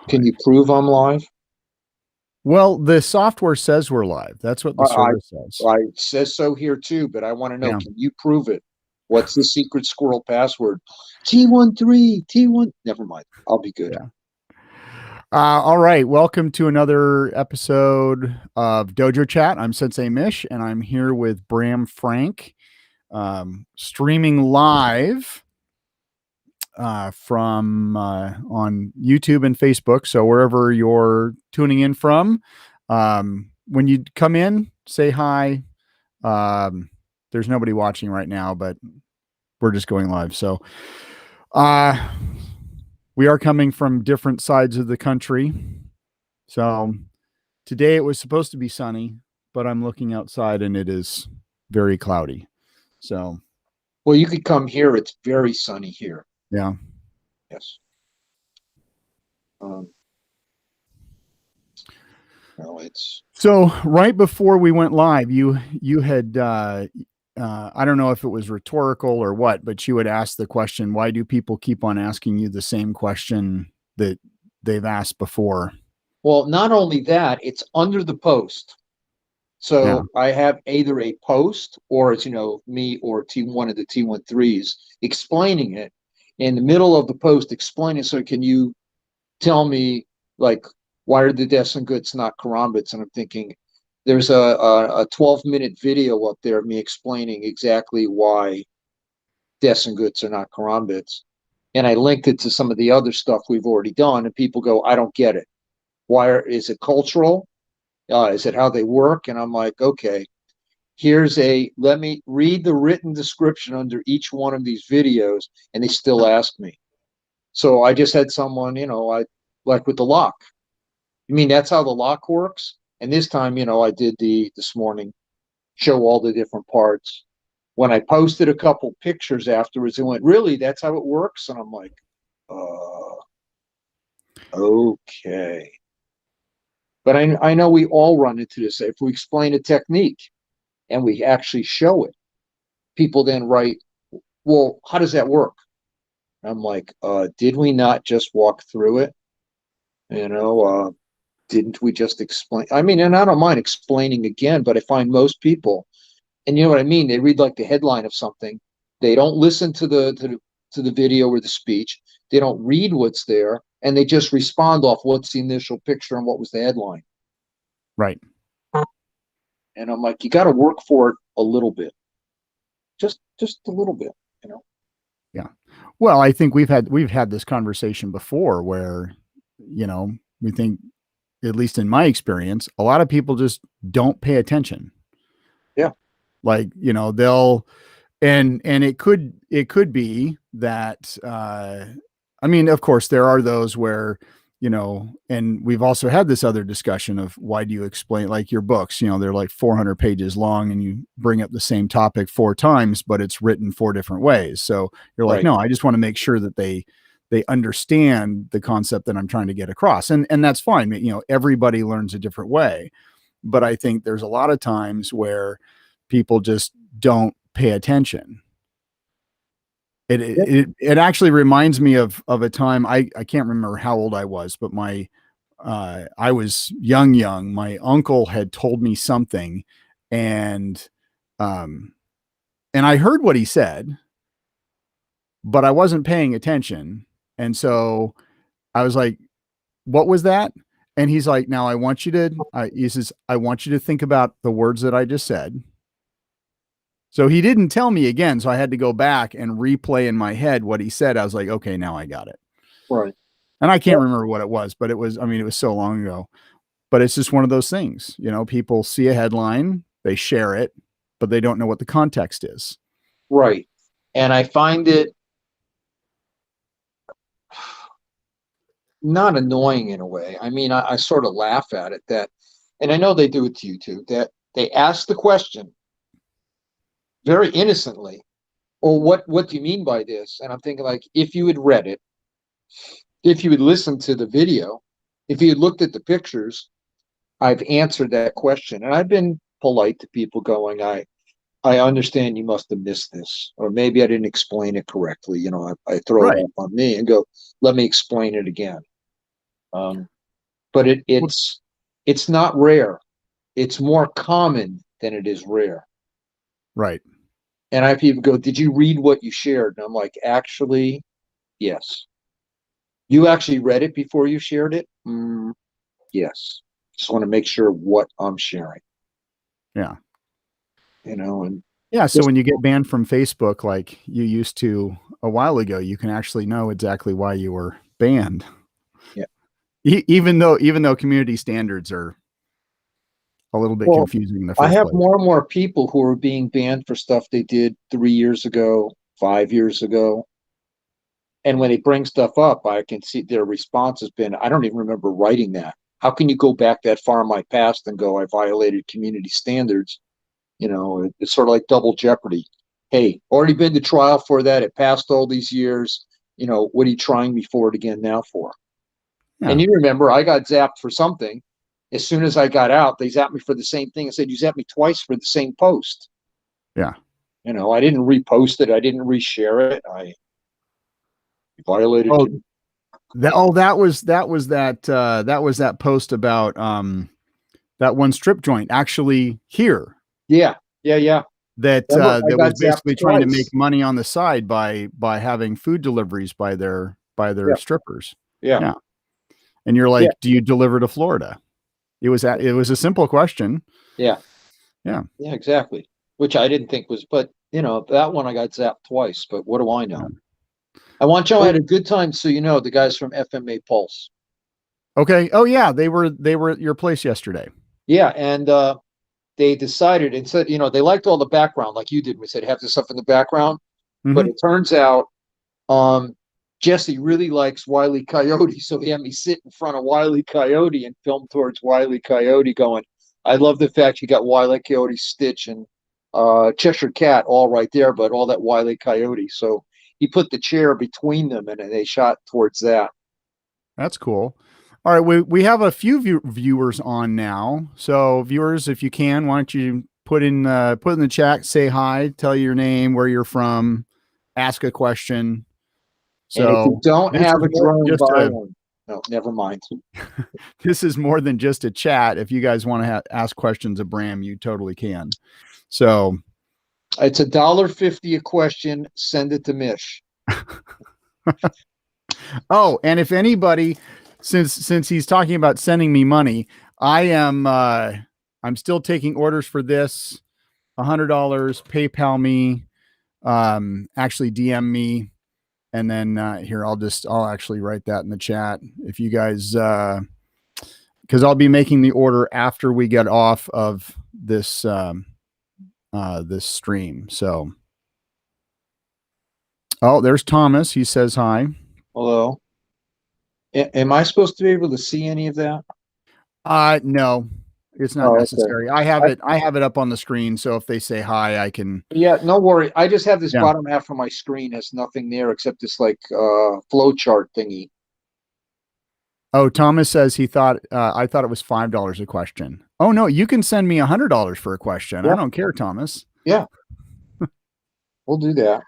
Can you prove I'm live? Well, the software says we're live. That's what I, the I, server says. I it says so here too, but I want to know, Yeah. can you prove it? What's the secret squirrel password? T13, T1. Never mind. I'll be good. Yeah. All right. Welcome to another episode of Dojo Chat. I'm Sensei Mish, and I'm here with Bram Frank, streaming live from on YouTube and Facebook. So wherever you're tuning in from, when you come in, say hi. There's nobody watching right now, but we're just going live. So uh we are coming from different sides of the country. So today it was supposed to be sunny, but I'm looking outside and it is very cloudy. So Well, you could come here. It's very sunny here. yeah. Yes. Um, no, it's So right before we went live, you had I don't know if it was rhetorical or what, but you had asked the question, why do people keep on asking you the same question that they've asked before? well, not only that, it's under the post. Yeah. So I have either a post or it's, me or one of the T13s explaining it in the middle of the post, explaining. So can you tell me, like, why are the Desenguts not karambits? And I'm thinking there's a 12-minute video up there of me explaining exactly why Desenguts are not karambits. And I linked it to some of the other stuff we've already done. And people go, I don't get it. Is it cultural? Is it how they work? And I'm like, okay, let me read the written description under each one of these videos. And they still ask me. So I just had someone, I like with the lock. You mean that's how the lock works? And this time, I did this morning, show all the different parts. When I posted a couple pictures afterwards, it went, really, that's how it works? And I'm like, okay. But I know we all run into this. If we explain a technique and we actually show it, people then write, well, how does that work? I'm like, did we not just walk through it? You know, didn't we just explain? I mean, and I don't mind explaining again, but I find most people, and you know what I mean, they read like the headline of something. They don't listen to the video or the speech. They don't read what's there, and they just respond off what's the initial picture and what was the headline. Right. And I'm like, you got to work for it a little bit, just a little bit, you know. Yeah. Well, I think we've had this conversation before where, we think, at least in my experience, a lot of people just don't pay attention. Yeah. Like, they'll and it could be that I mean, of course there are those where, and we've also had this other discussion of why do you explain, like, your books, they're like 400 pages long and you bring up the same topic 4 times, but it's written 4 different ways. So you're like, Right. no, I just want to make sure that they understand the concept that I'm trying to get across. And that's fine. Everybody learns a different way. But I think there's a lot of times where people just don't pay attention. It actually reminds me of a time. I can't remember how old I was, but I was young. My uncle had told me something, and um and I heard what he said, but I wasn't paying attention. And so I was like, what was that? And he's like, now he says, I want you to think about the words that I just said. So he didn't tell me again. So I had to go back and replay in my head what he said. I was like, okay, now I got it. Right. And I can't remember what it was, but it was so long ago. But it's just one of those things, people see a headline, they share it, but they don't know what the context is. Right. And I find it not annoying in a way. I mean, I sort of laugh at it that, and I know they do it to you too, that they ask the question very innocently, or what do you mean by this? And I'm thinking, like, if you had read it, if you had listened to the video, if you had looked at the pictures, I've answered that question. And I've been polite to people going, I understand you must have missed this, or maybe I didn't explain it correctly. I throw it Right. up on me and go, let me explain it again. But it's not rare. It's more common than it is rare. Right. And I have people go, "Did you read what you shared?" And I'm like, "Actually, yes." You actually read it before you shared it? Yes. Just want to make sure what I'm sharing. Yeah. And Yeah. So just, when you get banned from Facebook, like you used to a while ago, you can actually know exactly why you were banned. yeah. Even though community standards are a little bit Well, confusing in the I first have place. more and more people who are being banned for stuff they did 3 years ago, 5 years ago. And when they bring stuff up, I can see their response has been, I don't even remember writing that. How can you go back that far in my past and go, I violated community standards? It's sort of like double jeopardy. Hey, already been to trial for that. It passed all these years. What are you trying me for it again now for? Yeah. And you remember, I got zapped for something. As soon as I got out, they zapped me for the same thing and said, you zapped me twice for the same post. Yeah. I didn't repost it. I didn't reshare it. I violated. Oh, that post about that one strip joint actually here Yeah. Yeah. Yeah. that Remember, I that got was zapped basically trying to make twice. money on the side by having food deliveries by their Yeah. strippers. Yeah. Yeah. And you're Yeah. like, do you deliver to Florida? It was a simple question. Yeah. Yeah. Yeah. Exactly. Which I didn't think was, but that one I got zapped twice. But what do I know? Yeah. I want y'all Oh, had a good time, so the guys from FMA Pulse. okay. Oh yeah, they were at your place yesterday. Yeah, and they decided and said, they liked all the background, like you did. We said have this stuff in the background, but Hmm. it turns out um, Jesse really likes Wile E. Coyote, so he had me sit in front of Wile E. Coyote and film towards Wile E. Coyote, going, "I love the fact you got Wile E. Coyote, Stitch, and Cheshire Cat all right there, but all that Wile E. Coyote." So he put the chair between them, and they shot towards that. That's cool. All right, we have a few viewers on now. So viewers, if you can, why don't you put in the chat, say hi, tell your name, where you're from, ask a question. And if you So don't this have is a more than drone, just buy a one. No, never mind. this is more than just a chat. If you guys want to ask questions of Bram, you totally can. So It's $1.50 a question. Send it to Mish. oh, and if anybody, since he's talking about sending me money, I'm still taking orders for this. $100, PayPal me, actually DM me, and then here I'll actually write that in the chat if you guys because I'll be making the order after we get off of this stream. So oh, there's Thomas. He says hi. Hello. Am I supposed to be able to see any of that? No, it's not Oh, okay. necessary. I have I, it up on the screen, so if they say hi, I can. yeah, no worry. I just have this Yeah. bottom half of my screen has nothing there except this like flow chart thingy. Oh, Thomas says I thought it was $5 a question. Oh no, you can send me $100 for a question. I Yeah, don't care, Thomas. yeah, we'll do that.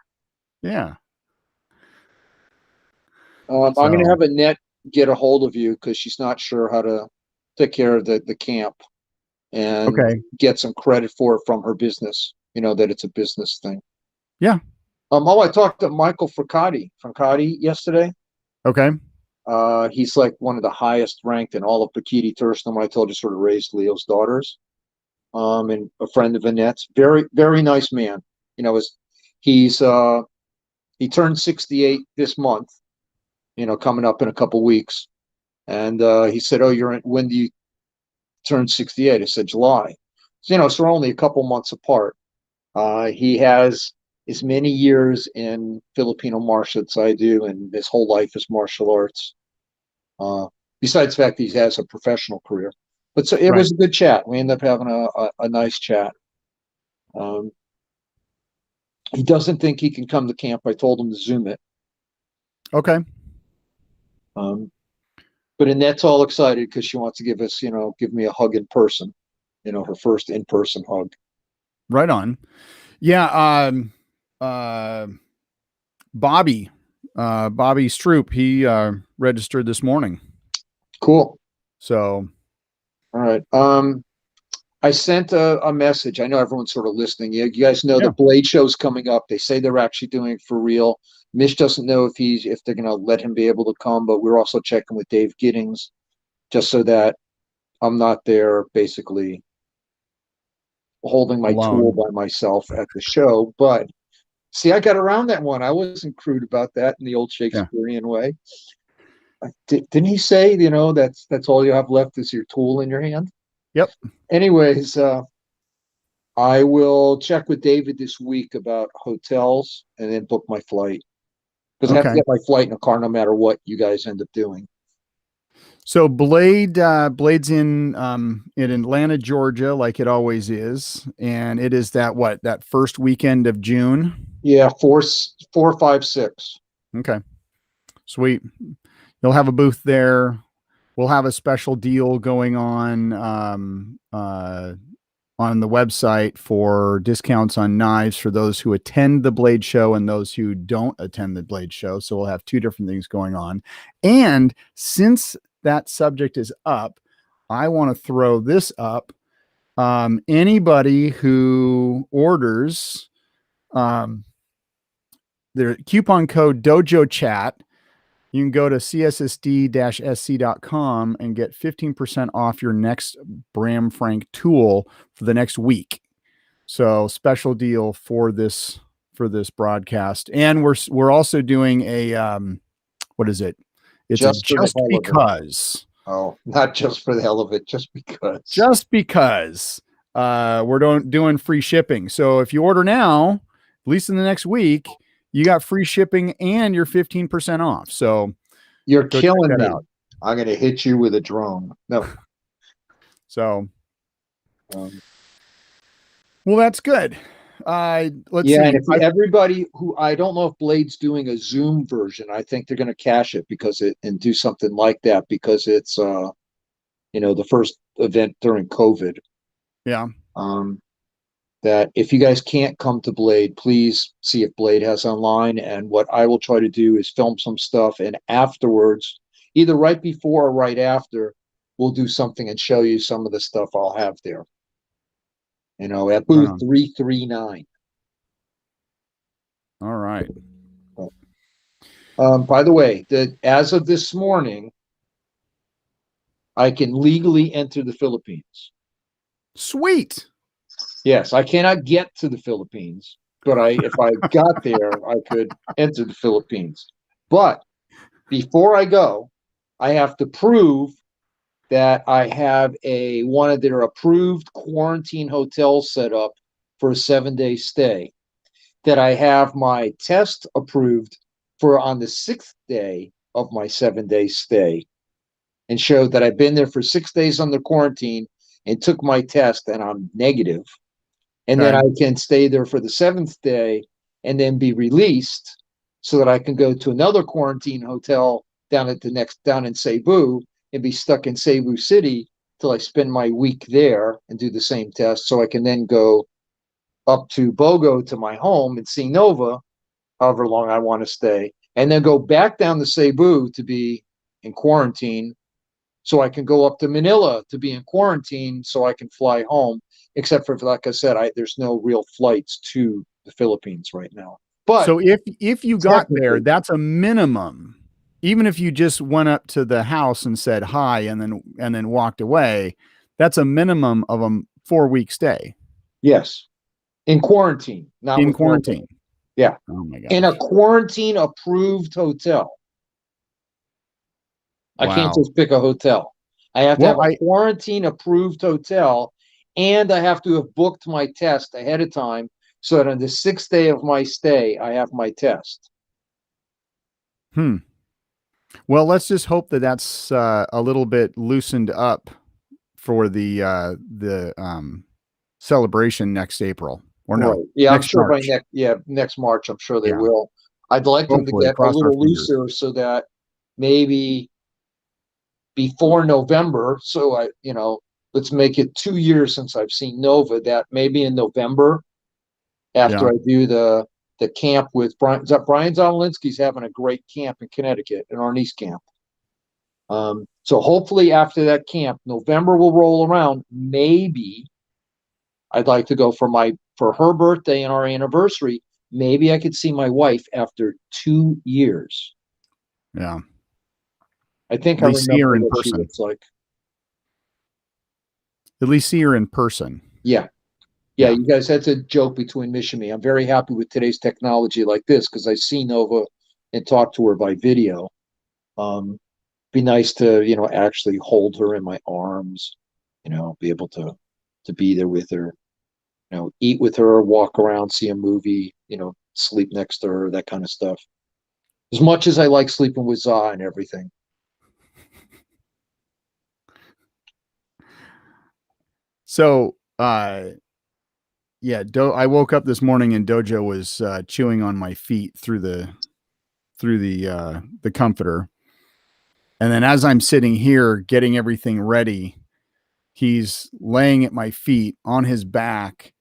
Yeah. I'm gonna So have Annette get a hold of you because she's not sure how to take care of the camp and okay. get some credit for it from her business. That it's a business thing. Yeah. I talked to Michael Francati yesterday. Okay. He's like one of the highest ranked in all of Bikini Tourist. I told you sort of raised Leo's daughters. And a friend of Annette's. Very, very nice man. He's he turned 68 this month. Coming up in a couple weeks. And he said, "Oh, when do you turn 68?" I said, "July." So we're only a couple months apart. He has as many years in Filipino martial arts as I do, and his whole life is martial arts. Uh, Besides the fact that he has a professional career. But so it Right. was a good chat. We ended up having a nice chat. Um, he doesn't think he can come to camp. I told him to Zoom it. Okay. Um, but Annette's all excited because she wants to give me a hug in person. Her first in-person hug. Right on. Yeah. Uh, Bobby Stroop, he registered this morning. Cool. So, All right. I sent a message. I know everyone's sort of listening. You guys know the yeah. Blade show's coming up. They say they're actually doing it for real. Mish doesn't know if they're going to let him be able to come, but we're also checking with Dave Giddings just so that I'm not there basically holding my tool Alone. by myself at the show. But see, I got around that one. I wasn't crude about that in the old Yeah. Shakespearean way. Didn't he say, that's all you have left is your tool in your hand? Yep. Anyways, I will check with David this week about hotels and then book my flight because I have to Okay. get my flight in a car no matter what you guys end up doing. So Blade's in Atlanta, Georgia, like it always is, and it is that first weekend of June. Yeah, 4, 5, 6. Okay, sweet. You'll have a booth there. We'll have a special deal going on the website for discounts on knives for those who attend the Blade Show and those who don't attend the Blade Show. So we'll have two different things going on. And since that subject is up, I want to throw this up. Anybody who orders their coupon code DojoChat, you can go to cssd-sc.com and get 15% off your next Bram Frank tool for the next week. So special deal for this broadcast. And we're also doing a what is it? It's a Just for the just hell of it. because. Oh, not just for the hell of it, just because. Just because we're doing free shipping. So if you order now, at least in the next week, you got free shipping and you're 15% off. So You're go check killing that me. out. I'm going to hit you with a drone. No. So, Um, well, that's good. Let's yeah, see. and if everybody who I don't know if Blade's doing a Zoom version, I think they're going to cache it and do something like that because it's the first event during COVID. Yeah. That if you guys can't come to Blade, please see if Blade has online. And what I will try to do is film some stuff, and afterwards, either right before or right after, we'll do something and show you some of the stuff I'll have there. At booth 339. All right. By the way, as of this morning, I can legally enter the Philippines. Sweet. Yes, I cannot get to the Philippines, but if I got there, I could enter the Philippines. But before I go, I have to prove that I have one of their approved quarantine hotels set up for a 7-day stay, that I have my test approved for on the 6th day of my 7-day stay, and show that I've been there for 6 days under quarantine and took my test and I'm negative. And then I can stay there for the 7th day and then be released so that I can go to another quarantine hotel down in Cebu and be stuck in Cebu City till I spend my week there and do the same test. So I can then go up to Bogo to my home and see Nova, however long I want to stay, and then go back down to Cebu to be in quarantine. So I can go up to Manila to be in quarantine so I can fly home, except for, like I said, there's no real flights to the Philippines right now. But so if you got there, that's a minimum. Even if you just went up to the house and said hi and then walked away, that's a minimum of a 4-week stay. Yes. In quarantine, not in with quarantine. Nova. Yeah. Oh my god. In a quarantine approved hotel. I can't just pick a hotel. I have to have a quarantine approved hotel, and I have to have booked my test ahead of time so that on the 6th day of my stay, I have my test. Well, let's just hope that that's a little bit loosened up for the celebration next April, or no? Right. Yeah, I'm sure March. next March, I'm sure they will. I'd like them to Hopefully, get a cross our little fingers. looser so that maybe before November, let's make it 2 years since I've seen Nova, that maybe in November, after I do the camp with Brian Zolinsky's having a great camp in Connecticut, an Arnis camp. So hopefully after that camp, November will roll around. Maybe I'd like to go for her birthday and our anniversary. Maybe I could see my wife after 2 years. Yeah. I think At I least see her remember in what she person. looks like. At least see her in person. Yeah. Yeah, Yeah. you guys, that's a joke between Mish and me. I'm very happy with today's technology like this because I see Nova and talk to her by video. Be nice to, actually hold her in my arms, be able to be there with her, eat with her, walk around, see a movie, sleep next to her, that kind of stuff. As much as I like sleeping with Za and everything. So, yeah, I woke up this morning and Dojo was chewing on my feet through the comforter. And then as I'm sitting here getting everything ready, he's laying at my feet on his back,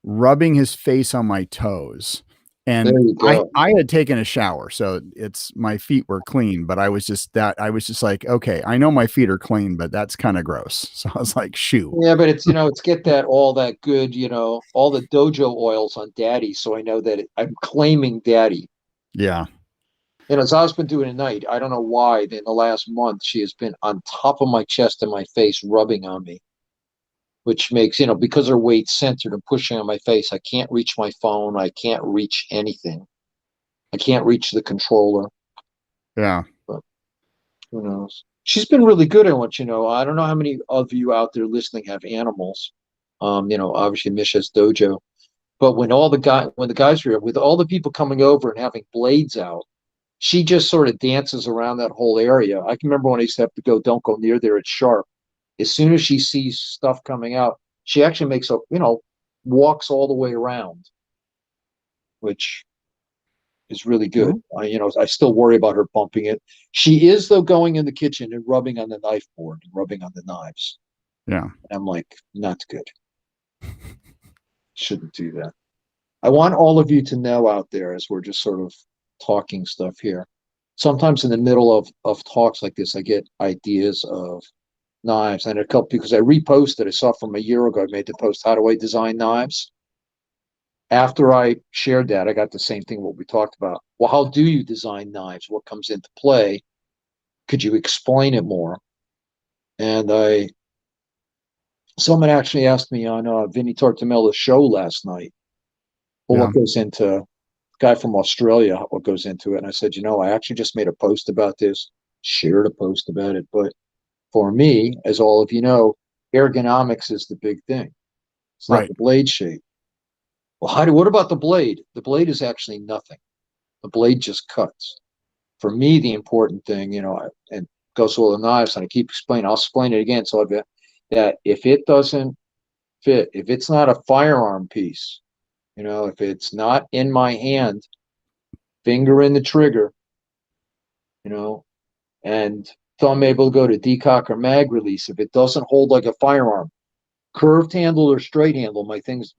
rubbing his face on my toes. There And you I go. I had taken a shower, so it's my feet were clean, but I was just like, okay, I know my feet are clean, but that's kind of gross. So I was like, shoo. Yeah, but it's get that all that good, all the dojo oils on daddy. So I know that I'm claiming daddy. Yeah. Za's been doing it at night. I don't know why. In the last month, she has been on top of my chest and my face, rubbing on me, which makes, because her weight's centered and pushing on my face, I can't reach my phone. I can't reach anything. I can't reach the controller. Yeah. But who knows? She's been really good at what, I don't know how many of you out there listening have animals. Obviously Misha's dojo. But when the guys were here, with all the people coming over and having blades out, she just sort of dances around that whole area. I can remember when I used to have to go, don't go near there, it's sharp. As soon as she sees stuff coming out, she actually walks all the way around, which is really good. Well, I still worry about her bumping it. She is, though, going in the kitchen and rubbing on the knife board, and rubbing on the knives. yeah. I'm like, not good. Shouldn't do that. I want all of you to know out there as we're just sort of talking stuff here. Sometimes in the middle of talks like this, I get ideas of knives. And a couple, because I reposted, I saw from a year ago, I made the post, how do I design knives? After I shared that, I got the same thing what we talked about. Well, how do you design knives? What comes into play? Could you explain it more? And someone actually asked me on Vinny Tortomella's show last night, well, Yeah. what goes into guy from Australia, what goes into it. And I said, I actually just made a post about this, shared a post about it. But for me, as all of you know, ergonomics is the big thing. It's not Right. the blade shape. Well, what about the blade? The blade is actually nothing. The blade just cuts. For me, the important thing, and goes with the knives, and I keep explaining, I'll explain it again. So that if it doesn't fit, if it's not a firearm piece, if it's not in my hand, finger in the trigger, and thumb able to go to decock or mag release, if it doesn't hold like a firearm, curved handle or straight handle,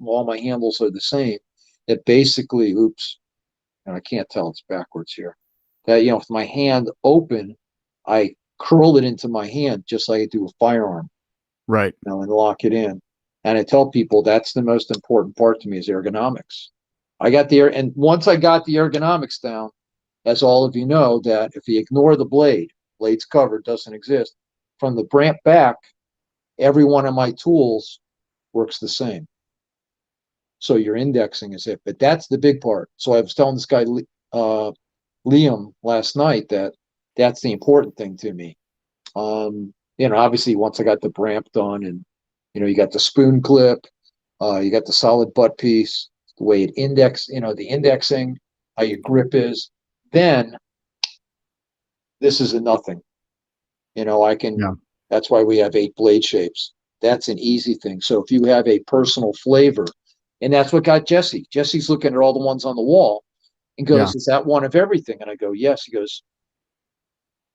all my handles are the same. That basically, oops, and I can't tell, it's backwards here. That, with my hand open, I curl it into my hand just like I do a firearm, Right. and lock it in. And I tell people that's the most important part to me is ergonomics. And once I got the ergonomics down, as all of you know, that if you ignore the blade's covered, doesn't exist. From the Bramp back, every one of my tools works the same. So your indexing is it, but that's the big part. So I was telling this guy, Liam, last night that that's the important thing to me. Obviously once I got the Bramp done and, you got the spoon clip, you got the solid butt piece, the way it the indexing, how your grip is, then this is a nothing. Yeah. That's why we have 8 blade shapes. That's an easy thing. So if you have a personal flavor, and that's what got Jesse. Jesse's looking at all the ones on the wall and Yeah. goes, is that one of everything? And I go, yes. He goes,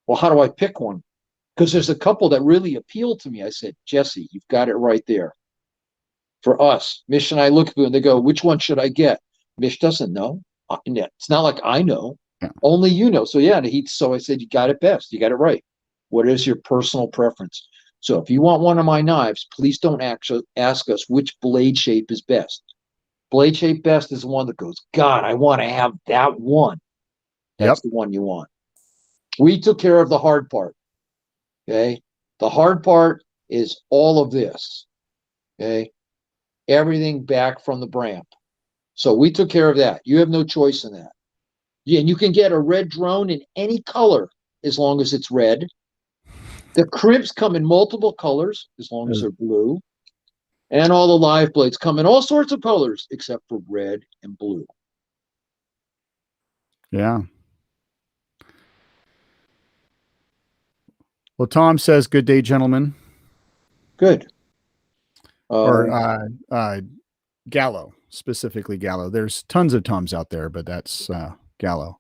well, how do I pick one? Because there's a couple that really appeal to me. I said, Jesse, you've got it right there. For us, Mish and I look at you and they go, which one should I get? Mish doesn't know. It's not like I know. Yeah. Only you know. So yeah, so I said, you got it best. You got it right. What is your personal preference? So if you want one of my knives, please don't actually ask us which blade shape is best. Blade shape best is the one that goes, God, I want to have that one. That's Yep. the one you want. We took care of the hard part. Okay. The hard part is all of this. Okay. Everything back from the Bram. So we took care of that. You have no choice in that. Yeah, and you can get a red drone in any color as long as it's red. The crimps come in multiple colors as long as they're blue. And all the live blades come in all sorts of colors except for red and blue. Yeah. Well, Tom says, "Good day, gentlemen." Good. Or Gallo, specifically Gallo. There's tons of Toms out there, but that's Gallo.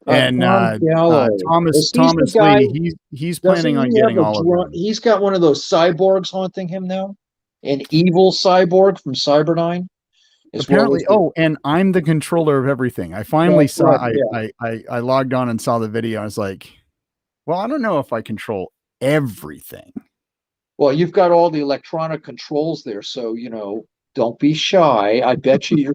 And Tom Gallo. Is he's the Thomas guy? Lee, he's Doesn't planning on he have getting a all of drone? them. He's got one of those cyborgs haunting him now. An evil cyborg from Cyberdyne, as well as Apparently, and I'm the controller of everything. I finally that's saw. right. Yeah. I logged on and saw the video. I was like, well, I don't know if I control everything. Well, you've got all the electronic controls there, so don't be shy. I bet you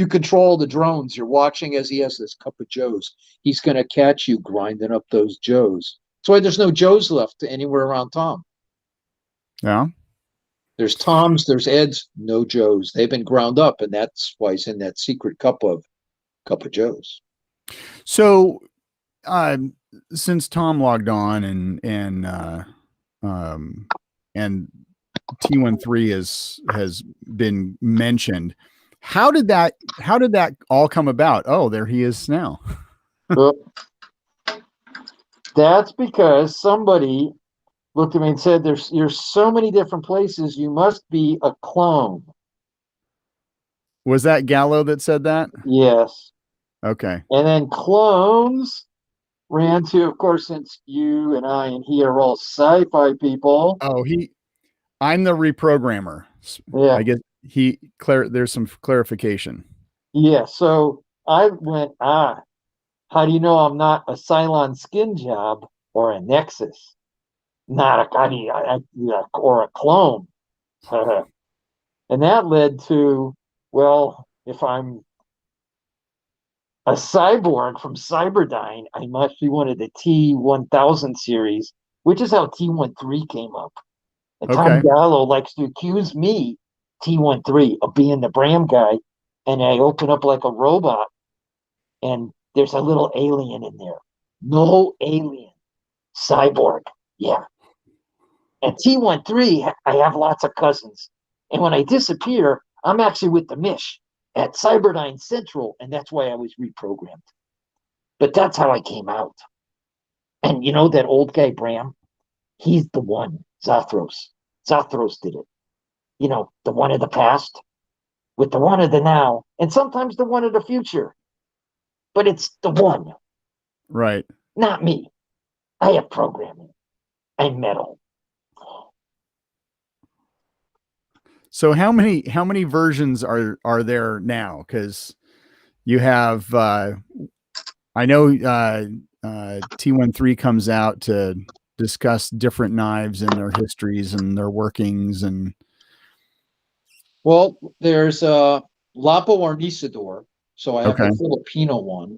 control the drones. You're watching as he has this cup of Joes. He's going to catch you grinding up those Joes. That's why there's no Joes left anywhere around Tom. Yeah. There's Toms, there's Eds, no Joes. They've been ground up, and that's why he's in that secret cup of Joes. So, since Tom logged on and T13 has been mentioned, how did that all come about? Oh, there he is now. Well, that's because somebody looked at me and said, "You're so many different places. You must be a clone." Was that Gallo that said that? Yes. Okay. And then clones ran to, of course, since you and I and he are all sci-fi people. Oh, I'm the reprogrammer. Yeah. I guess there's some clarification. Yeah. So I went, how do you know I'm not a Cylon skin job or a Nexus? Not or a clone. And that led to, well, if I'm a cyborg from Cyberdyne, I must be one of the T1000 series, which is how T13 came up. And Tom Okay. Gallo likes to accuse me, T13, of being the Bram guy. And I open up like a robot, and there's a little alien in there. No alien. Cyborg. Yeah. And T13, I have lots of cousins. And when I disappear, I'm actually with the Mish at Cyberdyne Central, and that's why I was reprogrammed. But that's how I came out. And you know that old guy Bram? He's the one. Zathros. Zathros did it. The one of the past with the one of the now, and sometimes the one of the future. But it's the one. Right. Not me. I have programming. I'm metal. So how many versions are there now? Because you have I know T13 comes out to discuss different knives and their histories and their workings and Well, there's Lapo Arnisador. So I have okay. the Filipino one.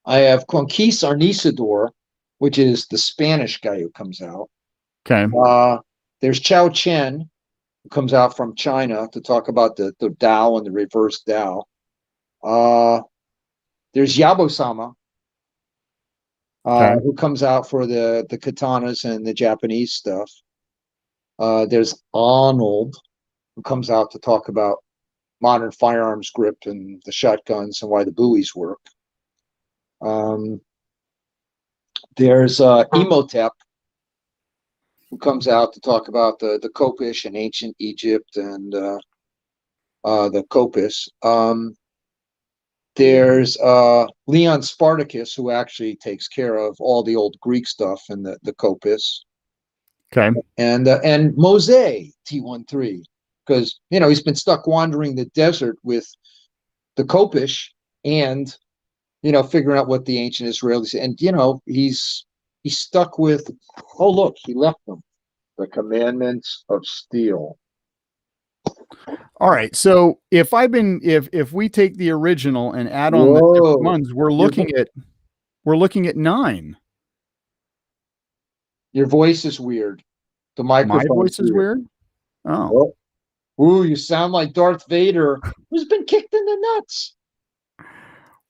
I have Conquist Arnisador, which is the Spanish guy who comes out. Okay. There's Chao Chen, who comes out from China to talk about the Dao and the reverse Dao. There's Yabo-sama, Okay. who comes out for the katanas and the Japanese stuff. There's Arnold, who comes out to talk about modern firearms grip and the shotguns and why the buoys work. There's Imhotep, who comes out to talk about the Kopish and ancient Egypt and the Kopis. There's Leon Spartacus, who actually takes care of all the old Greek stuff and the Kopis. Okay. And Mose T13, because he's been stuck wandering the desert with the Kopish and figuring out what the ancient Israelis, and he's He's stuck with, oh, look, he left them. The Commandments of Steel. All right. So if we take the original and add on the different Whoa. ones, we're looking at 9. Your voice is weird. The My microphone's voice is weird. Oh. Oh. Ooh, you sound like Darth Vader, who's been kicked in the nuts.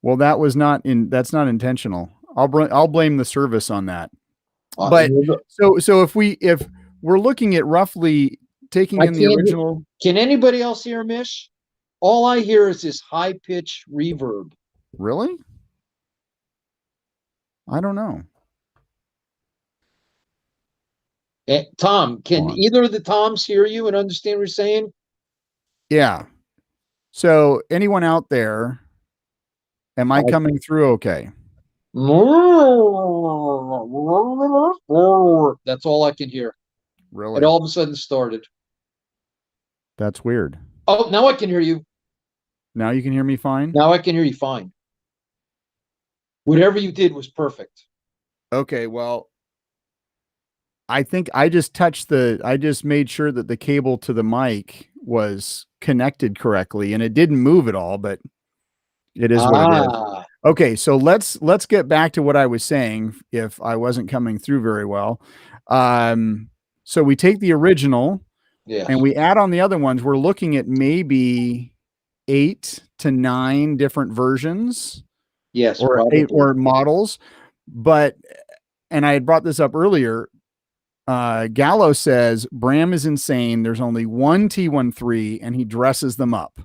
Well, that's not intentional. I'll blame the service on that. But so if we're looking at roughly taking in the original. Can anybody else hear Mish? All I hear is this high pitch reverb. Really? I don't know. Tom, can either of the Toms hear you and understand what you're saying? Yeah. So anyone out there, am I coming through okay? That's all I can hear. Really? It all of a sudden started. That's weird. Oh, now I can hear you. Now you can hear me fine? Now I can hear you fine. Whatever you did was perfect. Okay, well, I think I just made sure that the cable to the mic was connected correctly, and it didn't move at all, but it is what it is. Okay, so let's get back to what I was saying if I wasn't coming through very well. So we take the original and we add on the other ones. We're looking at maybe 8 to 9 different versions. Yes, or 8 or models. But, and I had brought this up earlier, Gallo says Bram is insane. There's only one T13 and he dresses them up.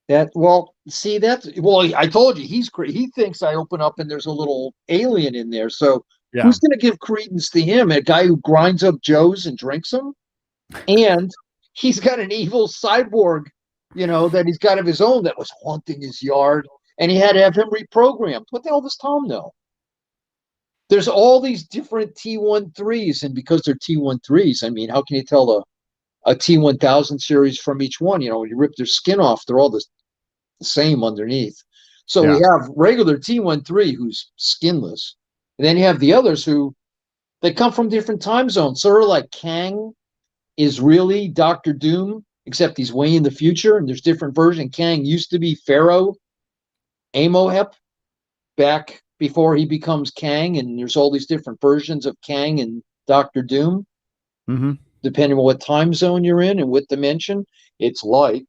I told you he thinks I open up and there's a little alien in there. So who's going to give credence to him? A guy who grinds up Joes and drinks them? And he's got an evil cyborg, that he's got of his own that was haunting his yard. And he had to have him reprogrammed. What the hell does Tom know? There's all these different T13s, and because they're T13s, I mean, how can you tell a T1000 series from each one? When you rip their skin off, they're all the same underneath. So we have regular T13 who's skinless, and then you have the others who they come from different time zones. Sort of like Kang is really Doctor Doom, except he's way in the future, and there's different versions. Kang used to be Pharaoh Amohep back before he becomes Kang, and there's all these different versions of Kang and Doctor Doom, depending on what time zone you're in and what dimension. It's like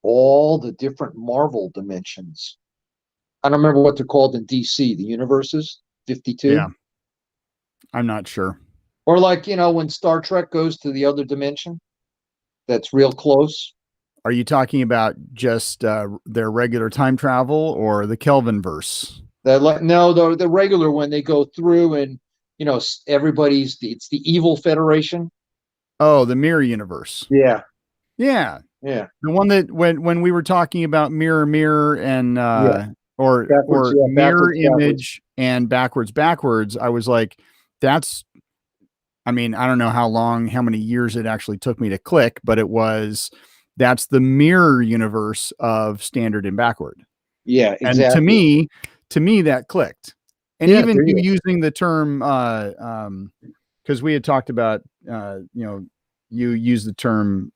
all the different Marvel dimensions. I don't remember what they're called in DC, the universes, 52. Yeah, I'm not sure. Or like, when Star Trek goes to the other dimension, that's real close. Are you talking about just their regular time travel or the Kelvin verse? No, the regular one. They go through and it's the evil Federation. Oh, the mirror universe. Yeah. The one that when we were talking about mirror and or mirror image and backwards, I was like, I mean, I don't know how many years it actually took me to click, but that's the mirror universe of standard and backward. Yeah, exactly. And to me that clicked. And even you using the term because we had talked about you use the term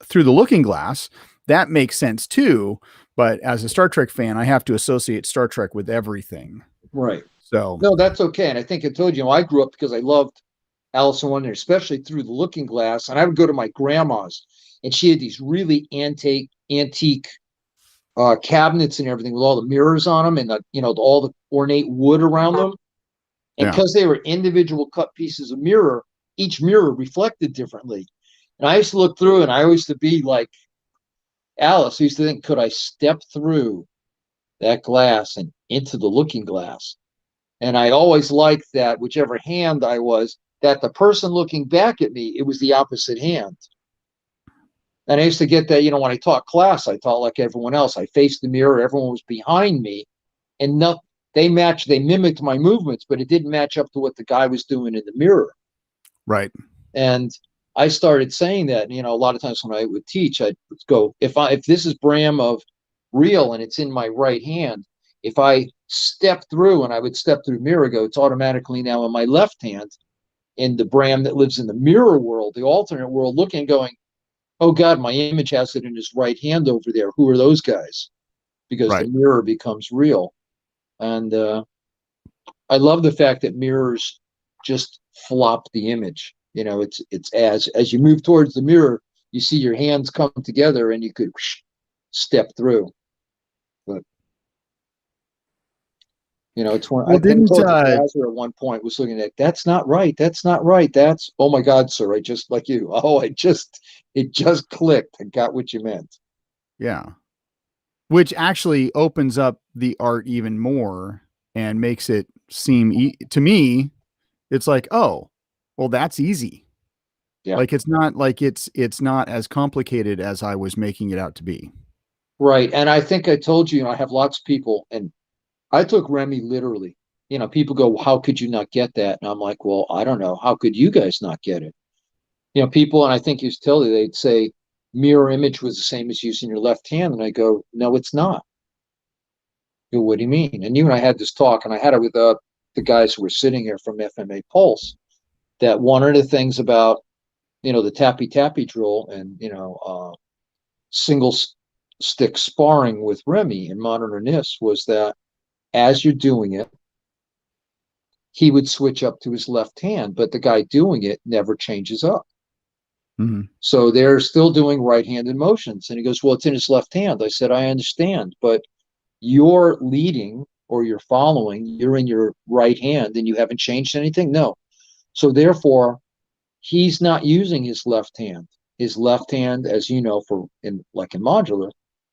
through the looking glass, that makes sense too. But as a Star Trek fan, I have to associate Star Trek with everything. Right. So no, that's okay. And I think I told you, I grew up because I loved Alice in Wonderland, especially through the looking glass. And I would go to my grandma's, and she had these really antique cabinets and everything with all the mirrors on them, and all the ornate wood around them. And because they were individual cut pieces of mirror, each mirror reflected differently. And I used to look through, and I used to be like Alice. I used to think, could I step through that glass and into the looking glass? And I always liked that whichever hand I was, that the person looking back at me, it was the opposite hand. And I used to get that, when I taught class, I taught like everyone else. I faced the mirror, everyone was behind me, and they mimicked my movements, but it didn't match up to what the guy was doing in the mirror. Right. And I started saying that, a lot of times when I would teach, I'd go, if this is Bram of real and it's in my right hand, if I step through, and I would step through mirror, go, it's automatically now in my left hand. In the Bram that lives in the mirror world, the alternate world, looking and going, oh God, my image has it in his right hand over there. Who are those guys? Because the Right. mirror becomes real. And I love the fact that mirrors just flop the image. You know, it's as you move towards the mirror, you see your hands come together and you could step through. But you know, it's one. Well, I think I didn't told you, Lazar at one point was looking at, that's not right. That's not right. That's, oh my God, sir. I just, like you. Oh, it just clicked. I got what you meant. yeah, which actually opens up the art even more and makes it seem to me, it's like, oh, well, that's easy. Yeah. Like it's not like it's not as complicated as I was making it out to be. Right. And I think I told you, I have lots of people, and I took Remy literally. You know, people go, well, how could you not get that? And I'm like, well, I don't know. How could you guys not get it? You know, people, and I think you tell you, they'd say mirror image was the same as using your left hand. And I go, no, it's not. You go, what do you mean? And you and I had this talk, and I had it with the guys who were sitting here from FMA Pulse, that one of the things about, you know, the tappy tappy drill and, you know, single stick sparring with Remy in Modern NIS was that as you're doing it, he would switch up to his left hand, but the guy doing it never changes up. Mm-hmm. So they're still doing right-handed motions. And he goes, well, it's in his left hand. I said, I understand, but you're leading or you're following, you're in your right hand and you haven't changed anything? No. So therefore, he's not using his left hand. His left hand, as you know, for in like in modular,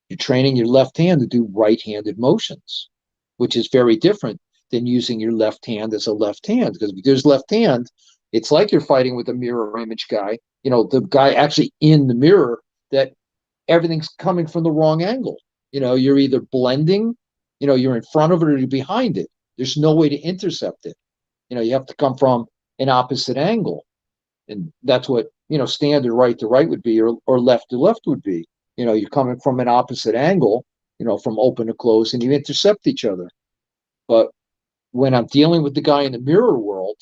you're training your left hand to do right-handed motions, which is very different than using your left hand as a left hand. Because if there's left hand, it's like you're fighting with a mirror image guy, you know, the guy actually in the mirror, that everything's coming from the wrong angle. You know, you're either blending, you know, you're in front of it or you're behind it. There's no way to intercept it. You know, you have to come from an opposite angle. And that's what, you know, standard right to right would be, or left to left would be. You know, you're coming from an opposite angle, you know, from open to close, and you intercept each other. But when I'm dealing with the guy in the mirror world,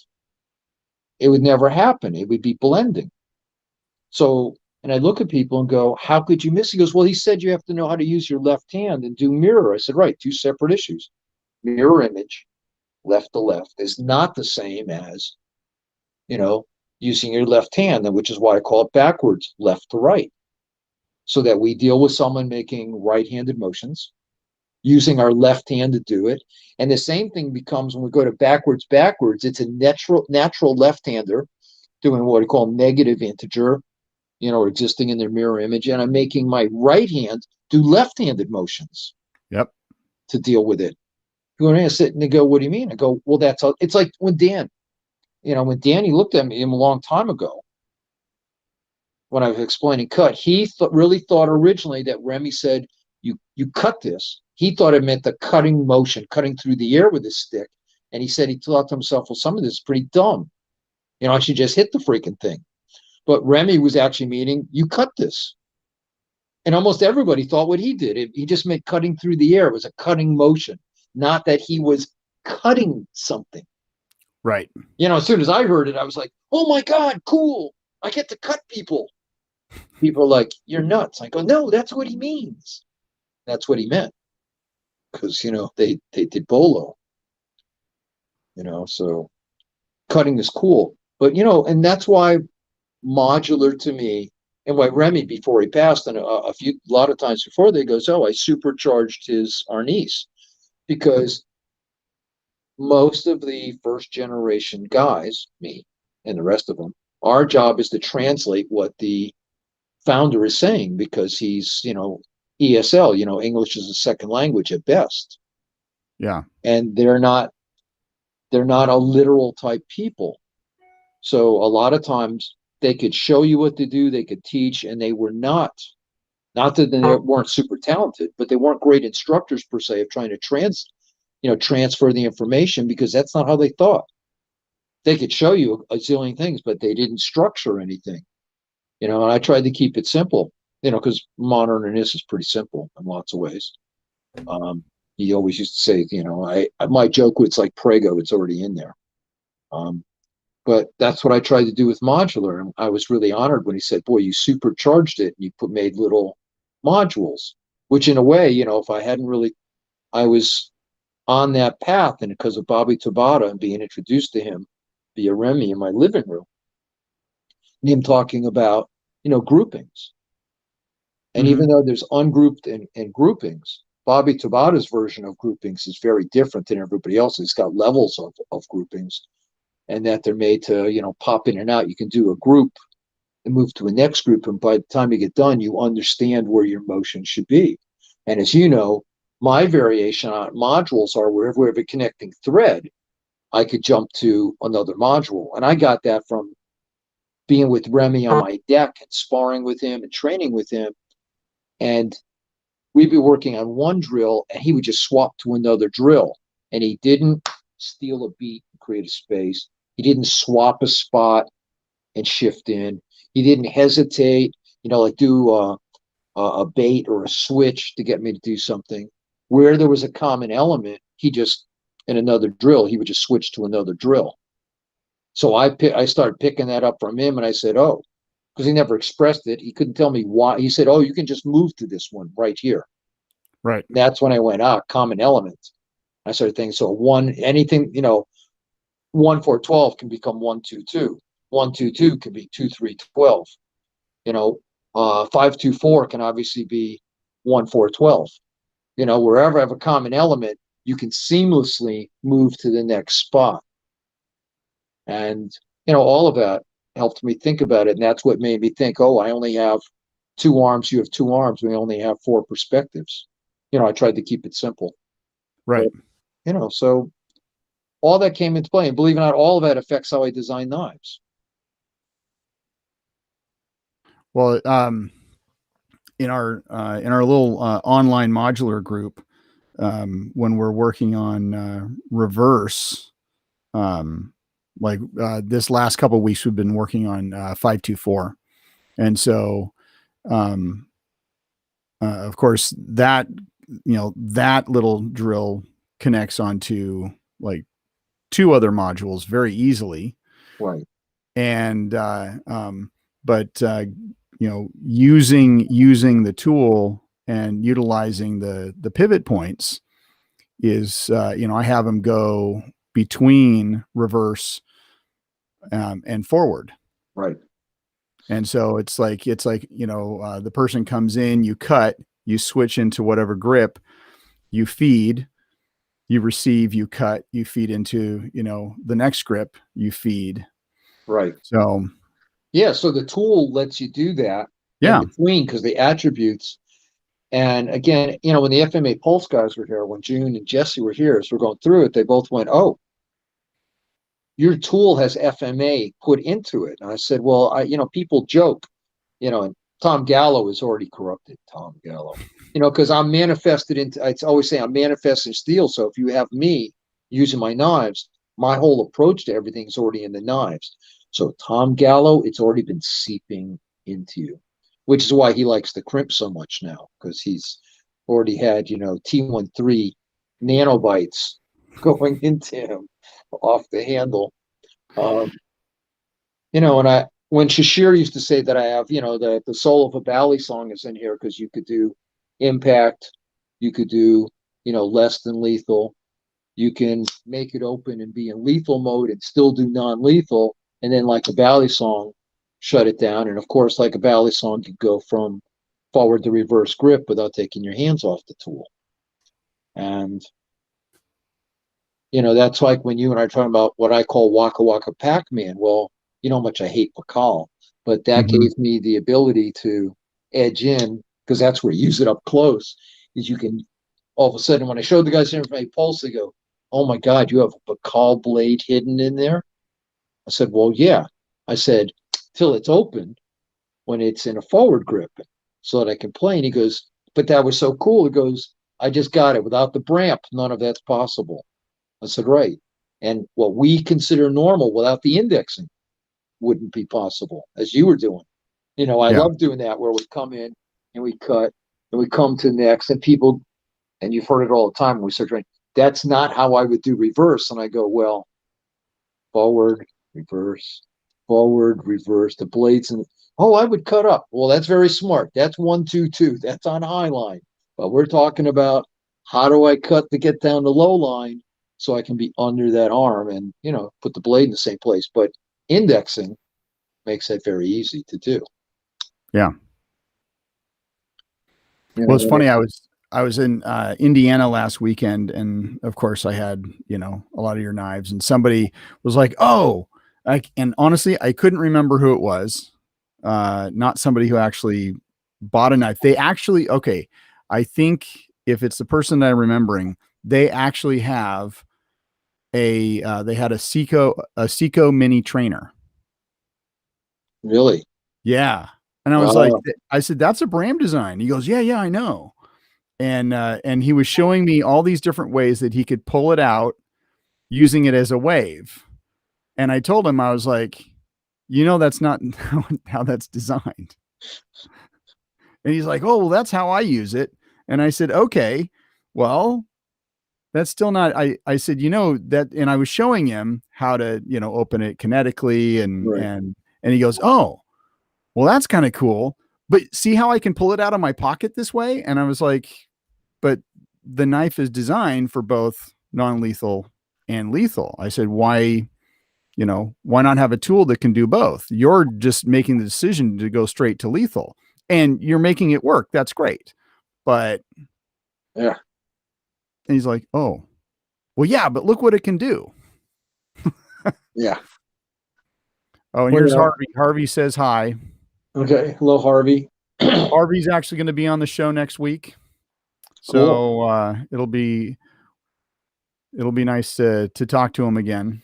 it would never happen. It would be blending. So, and I look at people and go, how could you miss? He goes, well, he said you have to know how to use your left hand and do mirror. I said, right, two separate issues. Mirror image, left to left, is not the same as, you know, using your left hand, which is why I call it backwards, left to right, so that we deal with someone making right-handed motions, using our left hand to do it. And the same thing becomes when we go to backwards, it's a natural left-hander doing what we call negative integer, you know, existing in their mirror image. And I'm making my right hand do left-handed motions. Yep. To deal with it. You're going to sit and they go, what do you mean? I go, well, that's all. It's like when Dan, you know, when Danny looked at me a long time ago, when I was explaining cut, he really thought originally that Remy said, you cut this. He thought it meant the cutting motion, cutting through the air with his stick. And he said, he thought to himself, well, some of this is pretty dumb. You know, I should just hit the freaking thing. But Remy was actually meaning, you cut this. And almost everybody thought what he did. He just meant cutting through the air. It was a cutting motion, not that he was cutting something. Right. You know, as soon as I heard it, I was like, oh my God, cool. I get to cut people. People are like, you're nuts. I go, no, that's what he means. That's what he meant. Because, you know, they did Bolo. You know, so cutting is cool. But, you know, and that's why modular to me, and why Remy, before he passed, and a lot of times before, they goes, oh, I supercharged his Arnis. Because most of the first generation guys, me and the rest of them, our job is to translate what the founder is saying, because he's, you know, ESL, you know, English is a second language at best. Yeah. And they're not a literal type people. So a lot of times they could show you what to do, they could teach, and they were not that they weren't super talented, but they weren't great instructors per se of trying to transfer the information, because that's not how they thought. They could show you a zillion things, but they didn't structure anything. You know, and I tried to keep it simple, you know, because modern NIS is pretty simple in lots of ways. he always used to say, my joke was, it's like Prego, it's already in there. But that's what I tried to do with modular. And I was really honored when he said, boy, you supercharged it and you made little modules, which in a way, if I hadn't really, I was on that path, and because of Bobby Tabata and being introduced to him via Remy in my living room, and him talking about, groupings. And even though there's ungrouped and groupings, Bobby Tabata's version of groupings is very different than everybody else's. It's got levels of groupings, and that they're made to, pop in and out. You can do a group and move to a next group, and by the time you get done, you understand where your motion should be. And as you know, my variation on modules are wherever we have a connecting thread, I could jump to another module. And I got that from being with Remy on my deck and sparring with him and training with him. And we'd be working on one drill and he would just swap to another drill. And he didn't steal a beat and create a space. He didn't swap a spot and shift in. He didn't hesitate, like do a bait or a switch to get me to do something. Where there was a common element, he just, in another drill, he would just switch to another drill. So I started picking that up from him, and I said, oh, because he never expressed it. He couldn't tell me why. He said, oh, you can just move to this one right here. Right. That's when I went, common element. I started thinking, so anything, 1 4 12 can become 1 2 2. 1 2 2 can be 2 3 12. 5 2 4 can obviously be 1 4 12. Wherever I have a common element, you can seamlessly move to the next spot. And all of that helped me think about it, and that's what made me think, oh, I only have 2 arms, you have 2 arms, we only have 4 perspectives. I tried to keep it simple. Right. But, so all that came into play, and believe it or not, all of that affects how I design knives. Well, in our little online modular group, when we're working on reverse, this last couple of weeks, we've been working on 524, and so of course that that little drill connects onto like 2 other modules very easily, Right. and but using the tool and utilizing the pivot points is I have them go between reverse and forward. Right. And so it's like the person comes in, you cut, you switch into whatever grip, you feed, you receive, you cut, you feed into the next grip, you feed. Right. So yeah, so the tool lets you do that yeah, in between, because the attributes. And again, when the FMA Pulse guys were here, when June and Jesse were here, as we're going through it, they both went, oh, your tool has FMA put into it. And I said, well, people joke, and Tom Gallo is already corrupted, Tom Gallo, because I'm manifested into, I always say I'm manifesting steel. So if you have me using my knives, my whole approach to everything is already in the knives. So Tom Gallo, it's already been seeping into you, which is why he likes the crimp so much now, because he's already had, T13 nanobytes going into him off the handle. And when Shashir used to say that I have, the soul of a Bally song is in here, because you could do impact, you could do, less than lethal, you can make it open and be in lethal mode and still do non-lethal, and then like a Bally song, shut it down. And of course, like a Bally song, you go from forward to reverse grip without taking your hands off the tool. And that's like when you and I are talking about what I call Waka Waka Pac-Man. Well, you know how much I hate Pakal, but that gave me the ability to edge in, because that's where you use it up close. Is you can, all of a sudden, when I showed the guys here from Pulse, they go, oh my God, you have a Pakal blade hidden in there? I said, well, yeah. I said, till it's open when it's in a forward grip so that I can play. And he goes, but that was so cool. He goes, I just got it. Without the Bramp, none of that's possible. I said, right. And what we consider normal without the indexing wouldn't be possible, as you were doing. I love doing that, where we come in and we cut and we come to next, and people And you've heard it all the time when we start training. That's not how I would do reverse. And I go, well, forward, reverse, forward, reverse, the blades. And oh, I would cut up. Well, that's very smart. That's 1-2-2. That's on high line. But we're talking about how do I cut to get down the low line so I can be under that arm and, put the blade in the same place. But indexing makes that very easy to do. Yeah. You Well, know, it's funny. I was in Indiana last weekend, and of course, I had a lot of your knives, and somebody was like, "Oh," and honestly, I couldn't remember who it was. Not somebody who actually bought a knife. They actually, okay, I think if it's the person that I'm remembering, they actually have they had a Seiko mini trainer. really? Yeah. And I was like, I said, that's a Bram design. He goes, yeah, I know. And he was showing me all these different ways that he could pull it out using it as a wave. And I told him, I was like, that's not how that's designed. And he's like, oh, well, that's how I use it. And I said, okay, well, that's still not, I said, that, and I was showing him how to, open it kinetically Right. and he goes, oh, well, that's kind of cool. But see how I can pull it out of my pocket this way? And I was like, but the knife is designed for both non-lethal and lethal. I said, why not have a tool that can do both? You're just making the decision to go straight to lethal and you're making it work. That's great. But yeah. And he's like, oh, well, yeah, but look what it can do. Yeah. Oh, and here's Harvey. Harvey says hi. Okay. Hello, Harvey. Harvey's actually going to be on the show next week. So cool. It'll be nice to talk to him again.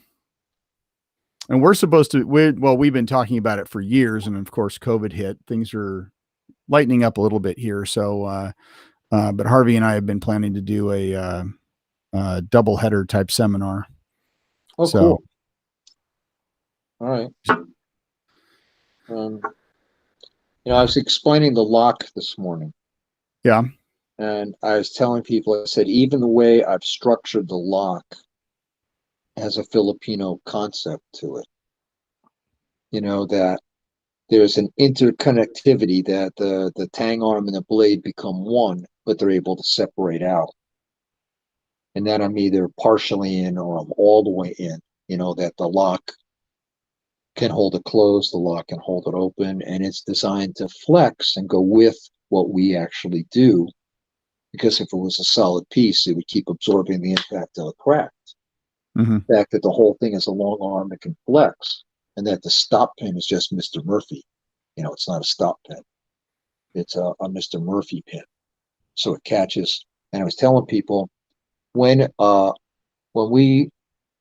And we're supposed to, we've been talking about it for years. And of course, COVID hit. Things are lightening up a little bit here. So, but Harvey and I have been planning to do a double header type seminar. Oh, so, cool. All right. I was explaining the lock this morning. Yeah. And I was telling people, I said, even the way I've structured the lock has a Filipino concept to it. That there's an interconnectivity that the tang arm and the blade become one, but they're able to separate out. And that I'm either partially in or I'm all the way in, that the lock can hold it closed, the lock can hold it open, and it's designed to flex and go with what we actually do. Because if it was a solid piece, it would keep absorbing the impact of the crack. Mm-hmm. The fact that the whole thing is a long arm that can flex, and that the stop pin is just Mr. Murphy. It's not a stop pin. It's a Mr. Murphy pin. So it catches. And I was telling people, when we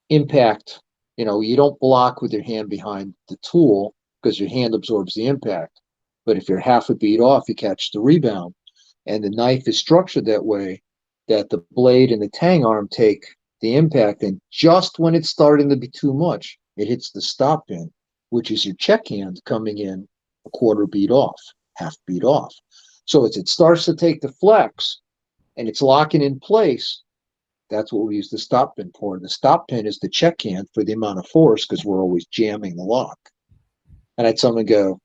impact, you don't block with your hand behind the tool because your hand absorbs the impact. But if you're half a beat off, you catch the rebound. And the knife is structured that way that the blade and the tang arm take the impact. And just when it's starting to be too much, it hits the stop pin, which is your check hand coming in a quarter beat off, half beat off. So as it starts to take the flex and it's locking in place, that's what we use the stop pin for. The stop pin is the check hand for the amount of force because we're always jamming the lock. And I had someone go,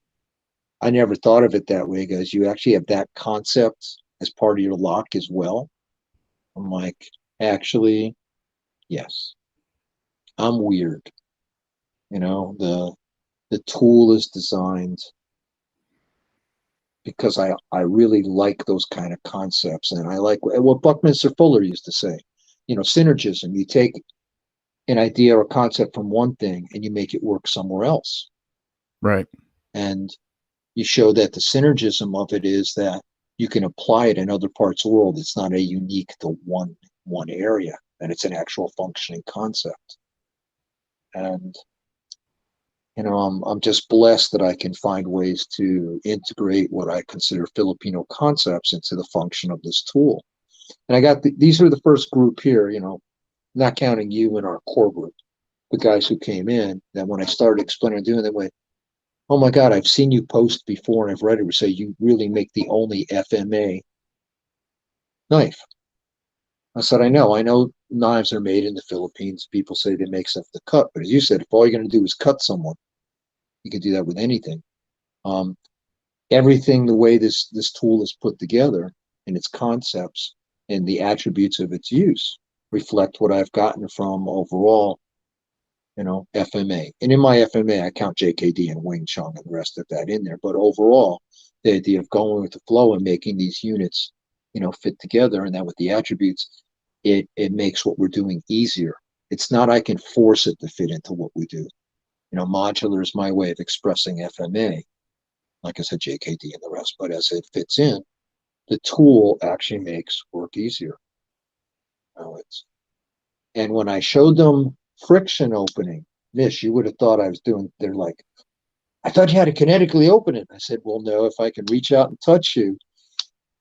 I never thought of it that way. Because you actually have that concept as part of your lock as well. I'm like, actually, yes. I'm weird. The tool is designed because I really like those kind of concepts. And I like what Buckminster Fuller used to say, synergism. You take an idea or concept from one thing and you make it work somewhere else. Right. And you show that the synergism of it is that you can apply it in other parts of the world. It's not a unique to one area, and it's an actual functioning concept. And I'm just blessed that I can find ways to integrate what I consider Filipino concepts into the function of this tool. And I got these are the first group here, not counting you in our core group, the guys who came in. That when I started explaining and doing, they went, oh my God, I've seen you post before and I've read it. We say you really make the only FMA knife. I said, I know knives are made in the Philippines. People say they make stuff to cut, but as you said, if all you're going to do is cut someone, you can do that with anything. Um, Everything, the way this tool is put together and its concepts and the attributes of its use reflect what I've gotten from overall, FMA. And in my FMA, I count JKD and Wing Chun and the rest of that in there. But overall, the idea of going with the flow and making these units, fit together, and that with the attributes, it makes what we're doing easier. It's not I can force it to fit into what we do. Modular is my way of expressing FMA, like I said, JKD and the rest. But as it fits in, the tool actually makes work easier. And when I showed them friction opening, Mish, you would have thought I was doing, they're like, I thought you had to kinetically open it. I said, well, no, if I can reach out and touch you,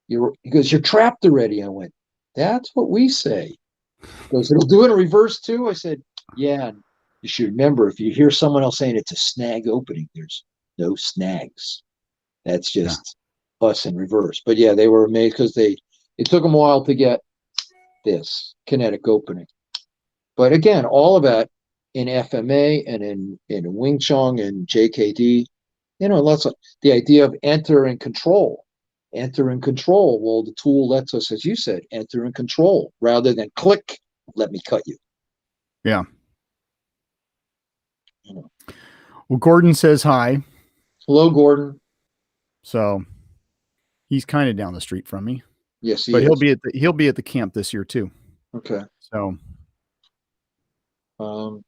he goes, you're trapped already. I went, that's what we say. He goes, it'll do it in reverse too. I said, yeah. And you should remember, if you hear someone else saying it's a snag opening, there's no snags. That's just us in reverse. But yeah, they were amazed because it took them a while to get this kinetic opening. But again, all of that in FMA and in Wing Chun and JKD, lots of the idea of enter and control. Enter and control. Well, the tool lets us, as you said, enter and control rather than click, let me cut you. Yeah. Well, Gordon says hi. Hello, Gordon. So he's kind of down the street from me. Yes, he but is. he'll be at the camp this year too. Okay. So well,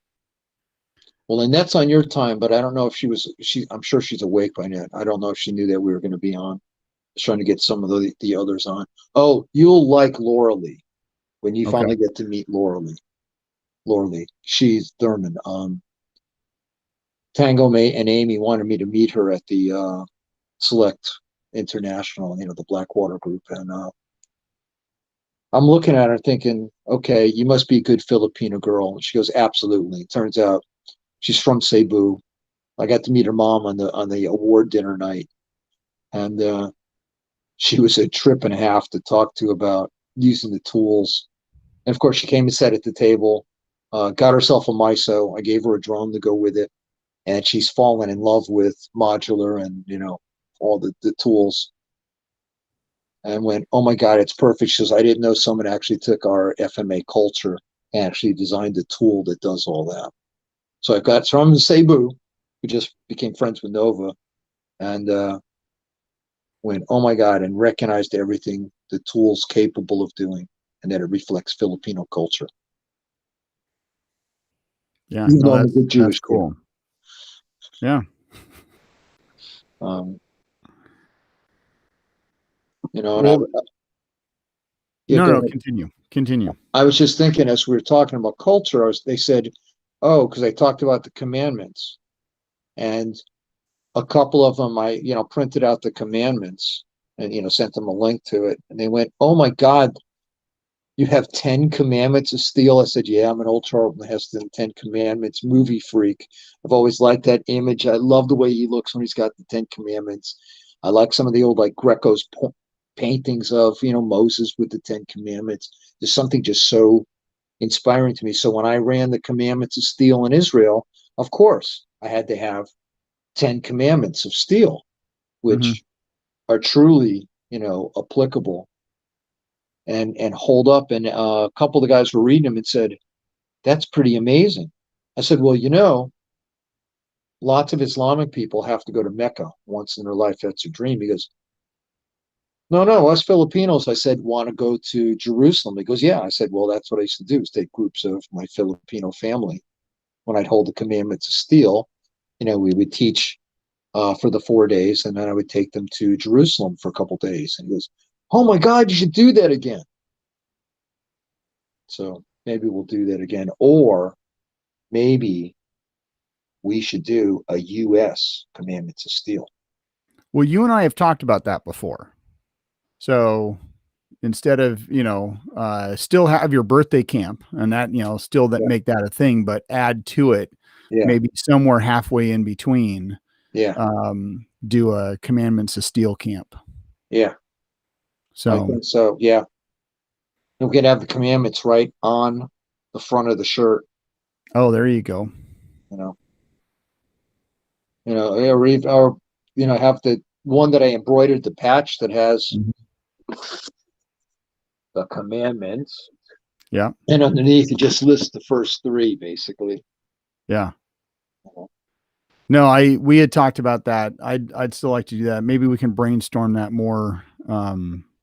and that's on your time, but I don't know if I'm sure she's awake by now. I don't know if she knew that we were going to be on. Trying to get some of the others on. Oh, you'll like Laura Lee when you finally get to meet Laura Lee. Laura Lee, she's Thurman. Tango May and Amy wanted me to meet her at the Select International, the Blackwater group, and I'm looking at her thinking, okay, you must be a good Filipino girl. And she goes, absolutely. It turns out she's from Cebu. I got to meet her mom on the award dinner night, and she was a trip and a half to talk to about using the tools. And of course, she came and sat at the table, got herself a MISO. I gave her a drone to go with it. And she's fallen in love with modular and, all the tools. And went, oh my God, it's perfect. She says, I didn't know someone actually took our FMA culture and actually designed a tool that does all that. So I've got from Cebu, who just became friends with Nova, and went, oh my God, and recognized everything the tool's capable of doing and that it reflects Filipino culture. Yeah, no, that's cool. Yeah. Continue. I was just thinking as we were talking about culture, they said, oh, because I talked about the commandments, and a couple of them, I printed out the commandments and sent them a link to it, and they went, oh my God, you have 10 commandments of steel. I said, yeah, I'm an old Charlton Heston 10 commandments movie freak. I've always liked that image. I love the way he looks when he's got the 10 commandments. I like some of the old Greco's paintings of Moses with the 10 commandments. There's something just so inspiring to me. So when I ran the commandments of steel in Israel, of course I had to have 10 commandments of steel, which are truly applicable and hold up. And a couple of the guys were reading them and said, that's pretty amazing. I said, well, lots of Islamic people have to go to Mecca once in their life. That's a dream. He goes, no, us Filipinos, I said, want to go to Jerusalem. He goes, yeah. I said, well, that's what I used to do, is take groups of my Filipino family. When I'd hold the commandments of steel, we would teach for the 4 days, and then I would take them to Jerusalem for a couple of days. And he goes, oh my God, you should do that again. So maybe we'll do that again. Or maybe we should do a U.S. commandments of steel. Well, you and I have talked about that before. So instead of, still have your birthday camp and that, still make that a thing, but add to it, maybe somewhere halfway in between, do a commandments of steel camp. Yeah. So, I think so. Yeah. And we can have the commandments right on the front of the shirt, Oh, there you go. you know. Or have the one that I embroidered the patch that has Mhm. the commandments, Yeah. and underneath it just lists the first three, basically. Yeah. No, we had talked about that. I'd still like to do that. Maybe we can brainstorm that more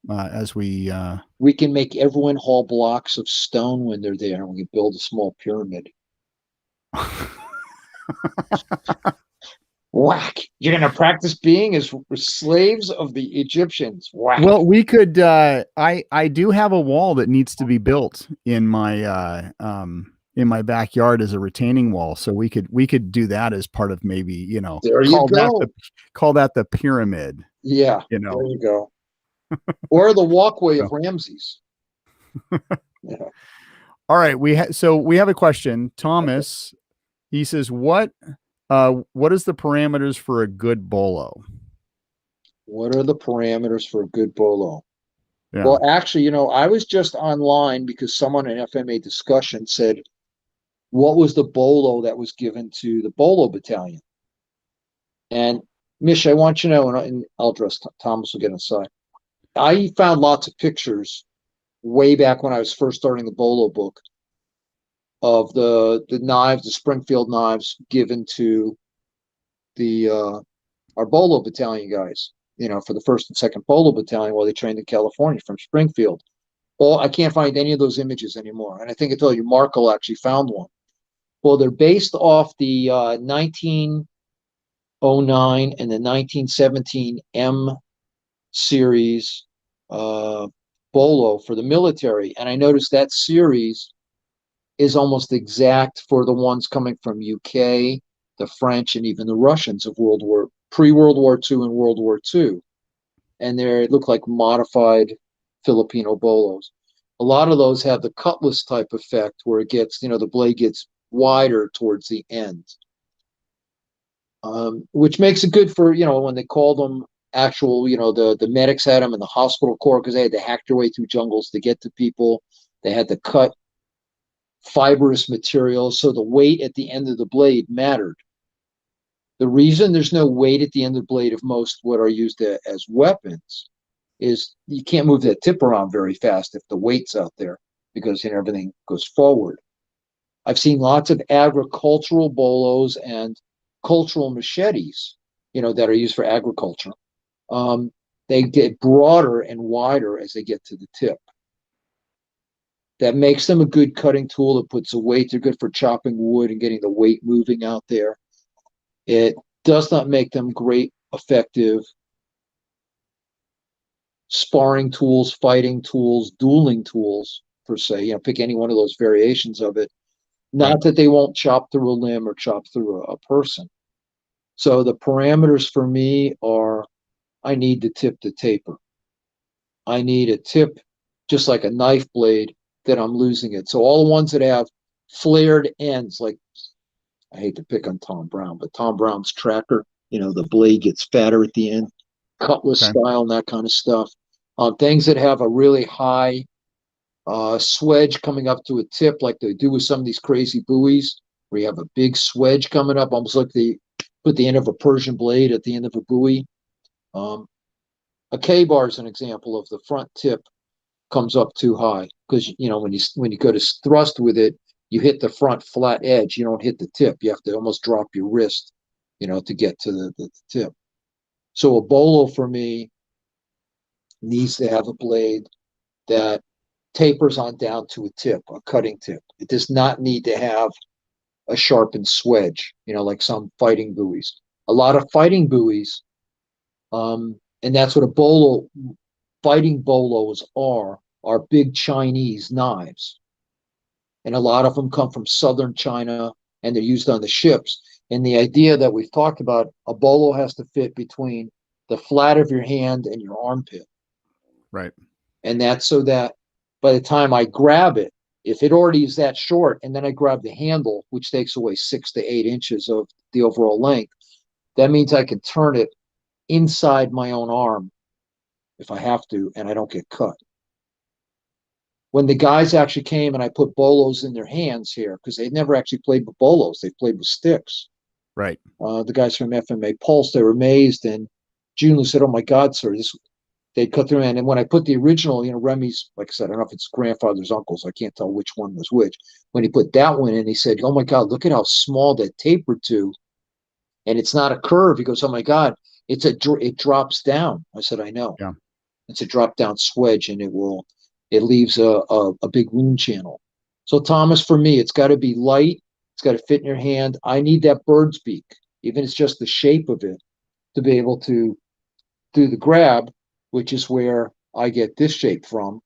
as we We can make everyone haul blocks of stone when they're there, and we can build a small pyramid. Whack! You're gonna practice being as slaves of the Egyptians. Whack! Well, we could I do have a wall that needs to be built in my backyard as a retaining wall. So we could do that as part of maybe, There you go. call that the pyramid, Yeah, you there know. you go. Or the walkway So, of Ramses. Yeah. all right, we have a question. Thomas, he says, what is the parameters for a good bolo? What are the parameters for a good bolo? Yeah. Well, actually, I was just online because someone in FMA discussion said, what was the bolo that was given to the bolo battalion? And Mish, I want you to know, and I'll address Thomas will get inside. I found lots of pictures way back when I was first starting the bolo book of the knives, the Springfield knives given to the our bolo battalion guys, for the first and second bolo battalion while they trained in California from Springfield. Well, I can't find any of those images anymore. And I think I told you Markle actually found one. Well, they're based off the 1909 and the 1917 M series bolo for the military. And I noticed that series is almost exact for the ones coming from UK, the French, and even the Russians of pre-World War II and World War II. And they look like modified Filipino bolos. A lot of those have the cutlass type effect where it gets, the blade gets wider towards the end, which makes it good for, when they call them actual, the medics had them in the hospital corps because they had to hack their way through jungles to get to people. They had to cut fibrous materials, so the weight at the end of the blade mattered. The reason there's no weight at the end of the blade of most what are used as weapons is you can't move that tip around very fast if the weight's out there because everything goes forward. I've seen lots of agricultural bolos and cultural machetes, that are used for agriculture. They get broader and wider as they get to the tip. That makes them a good cutting tool that puts a weight. They're good for chopping wood and getting the weight moving out there. It does not make them great, effective sparring tools, fighting tools, dueling tools, per se. Pick any one of those variations of it. Right. Not that they won't chop through a limb or chop through a person. So the parameters for me are I need the tip to taper. I need a tip, just like a knife blade, that I'm losing it. So all the ones that have flared ends, like I hate to pick on Tom Brown, but Tom Brown's tracker, the blade gets fatter at the end, cutlass Okay. style, and that kind of stuff. Things that have a really high swedge coming up to a tip, like they do with some of these crazy buoys, where you have a big swedge coming up, almost like they put the end of a Persian blade at the end of a buoy. Um, a K-bar is an example of the front tip comes up too high because when you go to thrust with it, you hit the front flat edge. You don't hit the tip. You have to almost drop your wrist, to get to the tip. So a bolo for me needs to have a blade that tapers on down to a tip, a cutting tip. It does not need to have a sharpened swedge, like some fighting buoys. A lot of fighting buoys, and that's what fighting bolos are big Chinese knives. And a lot of them come from southern China and they're used on the ships. And the idea that we've talked about, a bolo has to fit between the flat of your hand and your armpit. Right. And that's so that by the time I grab it, if it already is that short, and then I grab the handle, which takes away 6 to 8 inches of the overall length, that means I can turn it inside my own arm if I have to, and I don't get cut. when the guys actually came and I put bolos in their hands here, because they'd never actually played with bolos, they played with sticks. Right. The guys from FMA Pulse, they were amazed. And June said, "Oh my God, sir, this." They'd cut their hand. And when I put the original, Remy's, like I said, I don't know if it's grandfather's uncles. I can't tell which one was which. When he put that one in, he said, "Oh my God, look at how small that tapered to. And it's not a curve." He goes, "Oh my God, it drops down." I said, "I know. Yeah. It's a drop down swedge, and it leaves a big wound channel." So Thomas, for me, it's got to be light. It's got to fit in your hand. I need that bird's beak, even if it's just the shape of it, to be able to do the grab, which is where I get this shape from,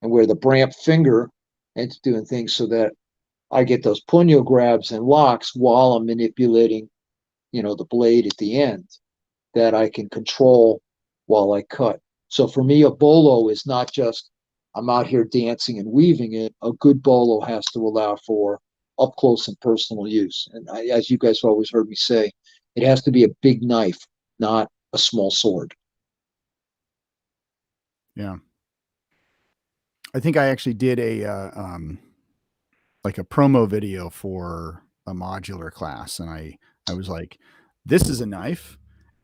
and where the Bramp finger ends doing things so that I get those punyo grabs and locks while I'm manipulating, the blade at the end that I can control while I cut. So for me, a bolo is not just I'm out here dancing and weaving it. A good bolo has to allow for up close and personal use. And as you guys have always heard me say, it has to be a big knife, not a small sword. Yeah. I think I actually did like a promo video for a modular class. And I was like, this is a knife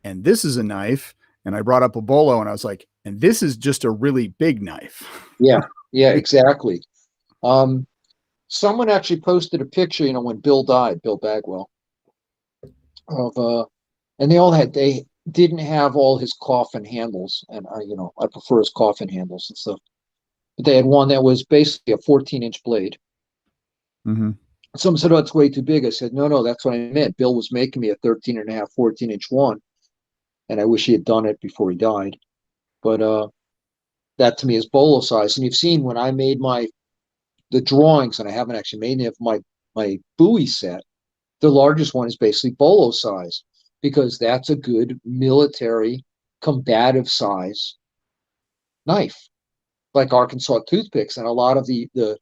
and this is a knife. And I brought up a bolo and I was like, and this is just a really big knife. Yeah, exactly. Someone actually posted a picture, when Bill died, Bill Bagwell, of and they didn't have all his coffin handles, and I prefer his coffin handles and stuff. But they had one that was basically a 14-inch blade. Mm-hmm. Someone said, "Oh, it's way too big." I said, "No, that's what I meant. Bill was making me a 13 and a half, 14-inch one, and I wish he had done it before he died." But that to me is bolo size. And you've seen when I made the drawings, and I haven't actually made any of my buoy set. The largest one is basically bolo size because that's a good military combative size knife, like Arkansas toothpicks. And a lot of the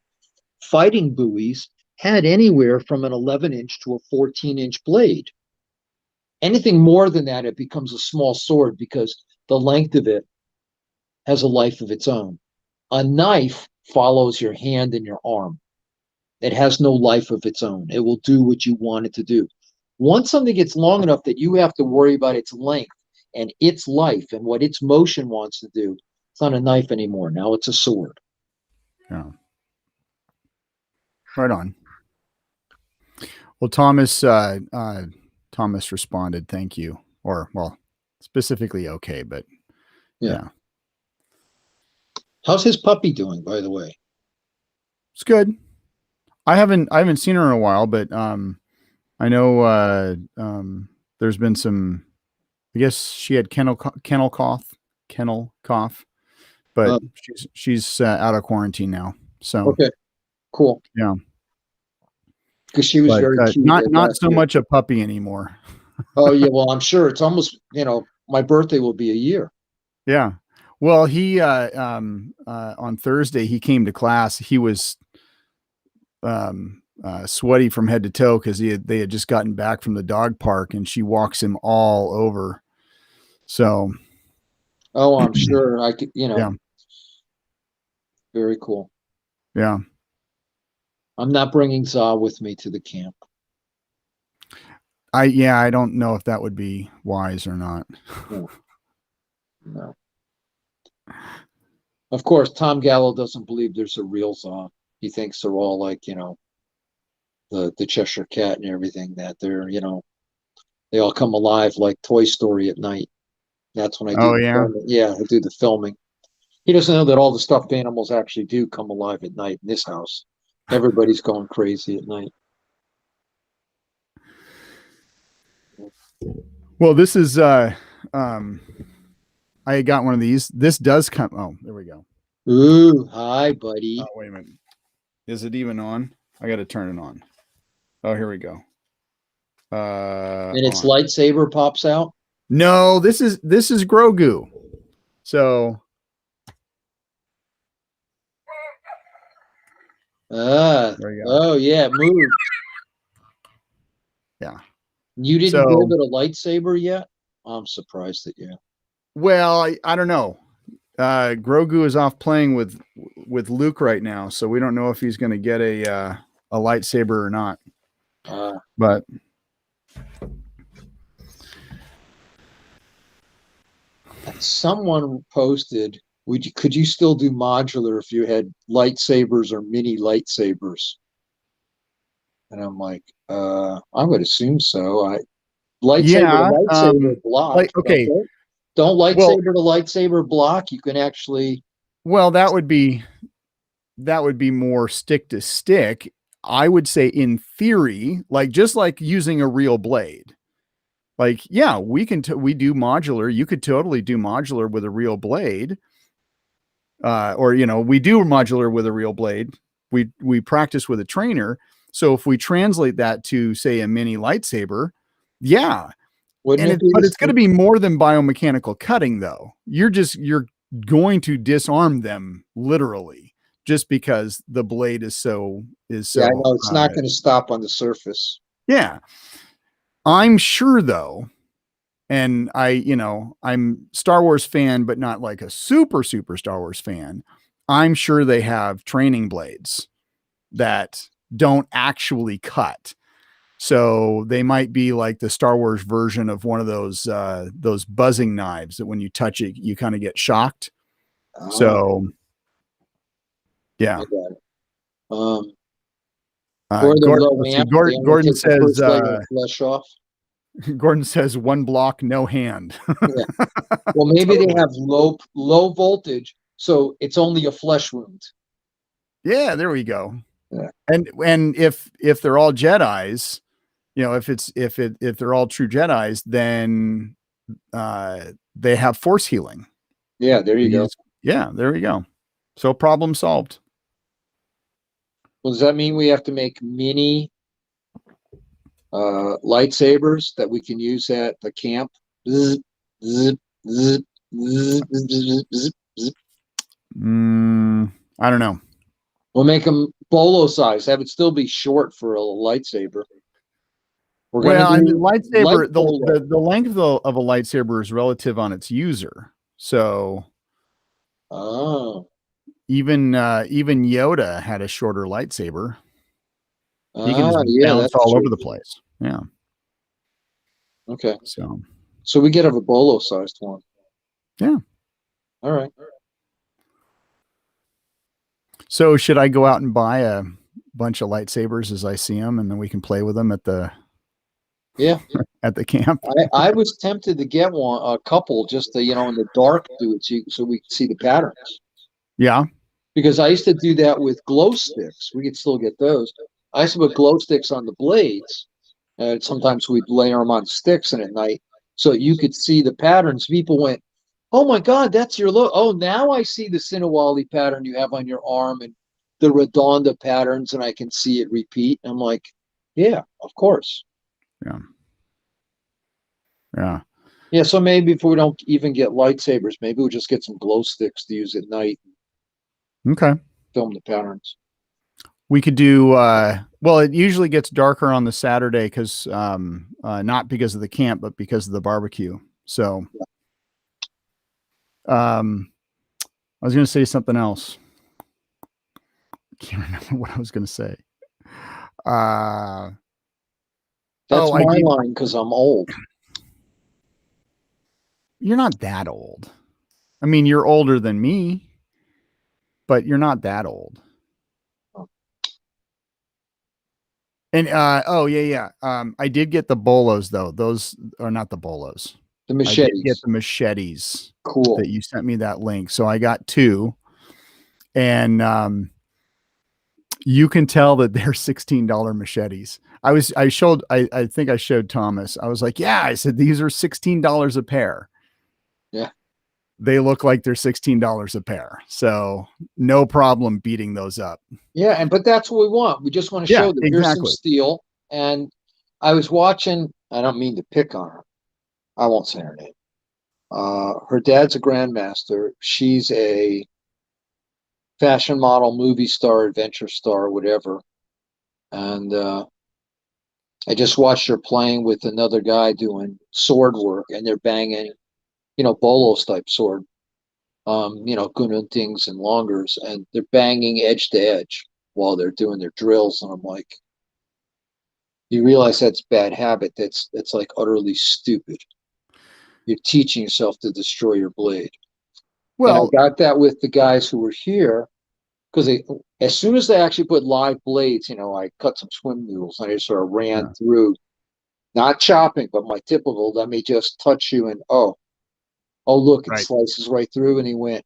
fighting buoys had anywhere from an 11-inch to a 14-inch blade. Anything more than that, it becomes a small sword because the length of it has a life of its own. A knife follows your hand and your arm. It has no life of its own. It will do what you want it to do. Once something gets long enough that you have to worry about its length and its life and what its motion wants to do, it's not a knife anymore. Now it's a sword. Yeah. Right on. Well, Thomas responded, "Thank you," or well, specifically okay, but yeah. How's his puppy doing, by the way? It's good. I haven't seen her in a while, but I know there's been some. I guess she had kennel cough, but she's out of quarantine now. So Okay, cool. yeah, Because she was but very cute not last so year. much a puppy anymore. Oh yeah, well I'm sure it's almost my birthday will be a year. Yeah. Well, he on Thursday he came to class. He was sweaty from head to toe because they had just gotten back from the dog park, and she walks him all over. So, Oh, I'm sure I could. yeah, Very cool. yeah. I'm not bringing Za with me to the camp. I don't know if that would be wise or not. No, no. Of course, Tom Gallo doesn't believe there's a real Za. He thinks they're all like the Cheshire Cat and everything. That they're they all come alive like Toy Story at night. That's when I do Oh the yeah. filming. Yeah, I do the filming. He doesn't know that all the stuffed animals actually do come alive at night in this house. Everybody's going crazy at night. Well, this is I got one of these. This does come. Oh, there we go. Ooh, hi, buddy. Oh, wait a minute. Is it even on? I got to turn it on. Oh, here we go. And its On. lightsaber pops out. No, this is Grogu. So there you go. Oh yeah, move. Yeah. You didn't give So it a lightsaber yet? I'm surprised at you. well, I don't know. Grogu is off playing with Luke right now, so we don't know if he's going to get a lightsaber or not. But someone posted, could you still do modular if you had lightsabers or mini lightsabers? And I'm like, I would assume so. Lightsaber yeah, to lightsaber block. like okay, don't lightsaber well, to lightsaber block. You can actually. Well, that would be more stick to stick. I would say in theory, like just like using a real blade. Like, yeah, we do modular. You could totally do modular with a real blade. Or we do modular with a real blade. We practice with a trainer. So if we translate that to say a mini lightsaber, yeah. But it's going to be more than biomechanical cutting though. You're going to disarm them literally just because the blade is so Yeah, I know it's not going to stop on the surface. Yeah. I'm sure though, and I'm Star Wars fan, but not like a super Star Wars fan. I'm sure they have training blades that don't actually cut. So they might be like the Star Wars version of one of those buzzing knives that when you touch it, you kind of get shocked. So, yeah. Gordon says, flesh off. Gordon says one block, no hand. Yeah. Well, maybe totally. They have low voltage, so it's only a flesh wound. Yeah, there we go. Yeah. And if they're all Jedis, if they're all true Jedis, then they have force healing. Yeah, there you go. Yeah, there we go. So problem solved. Well, does that mean we have to make mini lightsabers that we can use at the camp? Zip, zip, zip, zip, zip, zip, zip. I don't know. We'll make them bolo size. Have it still be short for a lightsaber. Lightsaber. The length of a lightsaber is relative on its user. So, even Yoda had a shorter lightsaber. He can just bounce all over the place. Yeah. Okay. So we get a bolo sized one. Yeah. All right. So should I go out and buy a bunch of lightsabers as I see them, and then we can play with them at the at the camp? I was tempted to get a couple, just to in the dark do it so we could see the patterns. Yeah. Because I used to do that with glow sticks. We could still get those. I used to put glow sticks on the blades, and sometimes we'd layer them on sticks and at night so you could see the patterns. People went, "Oh my God, that's your look! Oh, now I see the Sinawali pattern you have on your arm and the Redonda patterns, and I can see it repeat." I'm like, "Yeah, of course." Yeah. So maybe if we don't even get lightsabers, maybe we'll just get some glow sticks to use at night. Okay. Film the patterns. We could do it usually gets darker on the Saturday because not because of the camp, but because of the barbecue. So I was going to say something else. I can't remember what I was going to say. That's my line because I'm old. You're not that old. I mean, you're older than me, but you're not that old. And I did get the bolos though. Those are not the bolos. The machetes. I did get the machetes. Cool. That you sent me that link. So I got 2, and you can tell that they're $16 machetes. I think I showed Thomas. I was like, yeah. I said these are $16 a pair. Yeah. They look like they're $16 a pair. So no problem beating those up. Yeah. But that's what we want. We just want to show that here's some steel. And I was watching, I don't mean to pick on her. I won't say her name. Her dad's a grandmaster. She's a fashion model, movie star, adventure star, whatever. And I just watched her playing with another guy doing sword work, and they're banging, bolos type sword. Gununtings and longers, and they're banging edge to edge while they're doing their drills. And I'm like, you realize that's bad habit. That's like utterly stupid. You're teaching yourself to destroy your blade. And I Well, got that with the guys who were here because as soon as they actually put live blades, I cut some swim noodles and I just sort of ran yeah, through, not chopping, but my typical, let me just touch you and oh, look, it right. slices right through. And he went,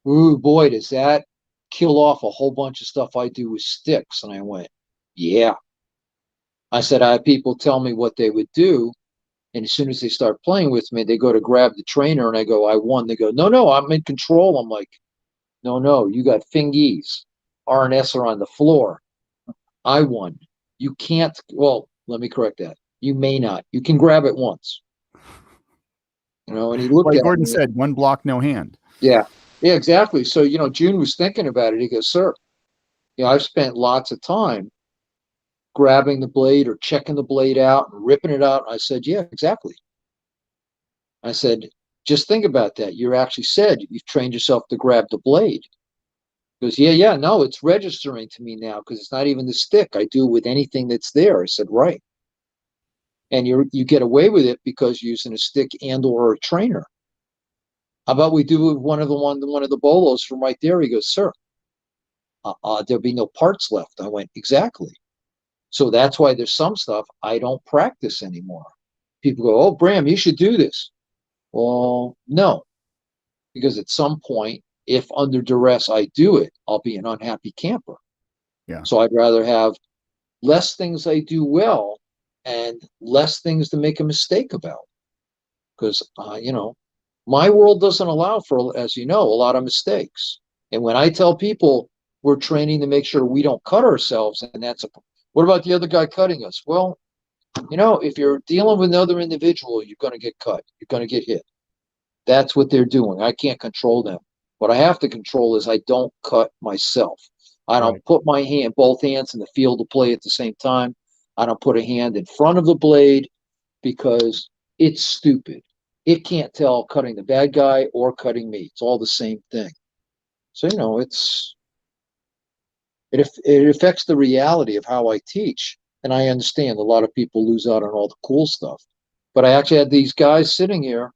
ooh, boy, does that kill off a whole bunch of stuff I do with sticks. And I went, yeah. I said, I had people tell me what they would do. And as soon as they start playing with me, they go to grab the trainer and I go, I won. They go, no, no, I'm in control. I'm like, no, no, you got fingies. R and S are on the floor. I won. You can't, well, let me correct that. You may not. You can grab it once. And he looked Like at Gordon me. said, one block, no hand. Yeah. Yeah, exactly. So, June was thinking about it. He goes, sir, I've spent lots of time grabbing the blade or checking the blade out and ripping it out. I said, yeah, exactly. I said, just think about that. You actually said you've trained yourself to grab the blade. He goes, yeah, yeah, no, it's registering to me now because it's not even the stick. I do with anything that's there. I said, right. And you get away with it because you're using a stick and or a trainer. How about we do one of the bolos from right there? He goes, sir, there'll be no parts left. I went, exactly. So that's why there's some stuff I don't practice anymore. People go, oh, Bram, you should do this. Well, no, because at some point, if under duress I do it, I'll be an unhappy camper. Yeah. So I'd rather have less things I do well and less things to make a mistake about. Because, my world doesn't allow for, as you know, a lot of mistakes. And when I tell people we're training to make sure we don't cut ourselves, and what about the other guy cutting us? Well, if you're dealing with another individual, you're going to get cut. You're going to get hit. That's what they're doing. I can't control them. What I have to control is I don't cut myself. I Right. don't put both hands in the field of play at the same time. I don't put a hand in front of the blade because it's stupid. It can't tell cutting the bad guy or cutting me. It's all the same thing. So, it affects the reality of how I teach. And I understand a lot of people lose out on all the cool stuff. But I actually had these guys sitting here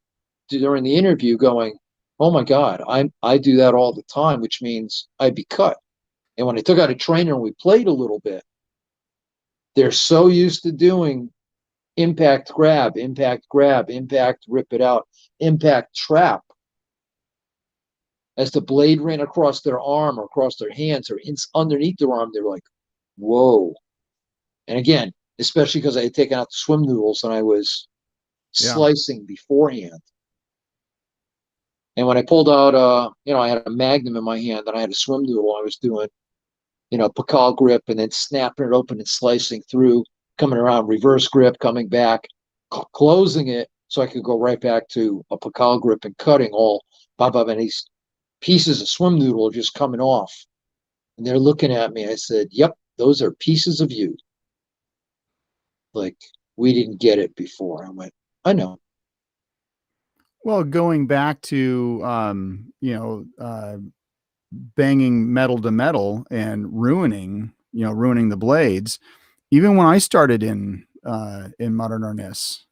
during the interview going, oh my God, I do that all the time, which means I'd be cut. And when I took out a trainer and we played a little bit, they're so used to doing impact grab, impact rip it out, impact trap. As the blade ran across their arm or across their hands or underneath their arm, they're like, whoa. And again, especially because I had taken out the swim noodles and I was Yeah. slicing beforehand. And when I pulled out, I had a magnum in my hand and I had a swim noodle. I was doing, pakal grip and then snapping it open and slicing through, coming around, reverse grip, coming back, closing it so I could go right back to a pakal grip and cutting all, and these pieces of swim noodle are just coming off. And they're looking at me. I said, yep, those are pieces of you. Like, we didn't get it before. I went, I know. Well, going back to, banging metal to metal and ruining the blades. Even when I started in modern harness,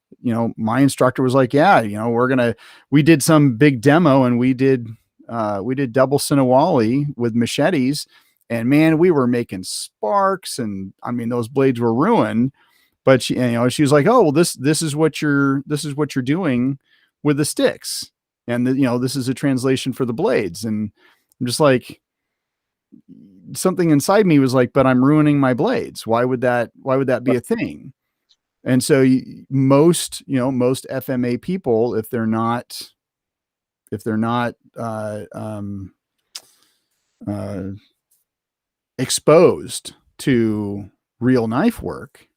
my instructor was like, yeah, we did some big demo and we did double Sinawali with machetes, and man, we were making sparks, and I mean, those blades were ruined. But she was like, oh, well, this is what you're doing with the sticks. And this is a translation for the blades. And I'm just like, something inside me was like, but I'm ruining my blades. Why would that be a thing? And so most FMA people, if they're not uh, exposed to realistic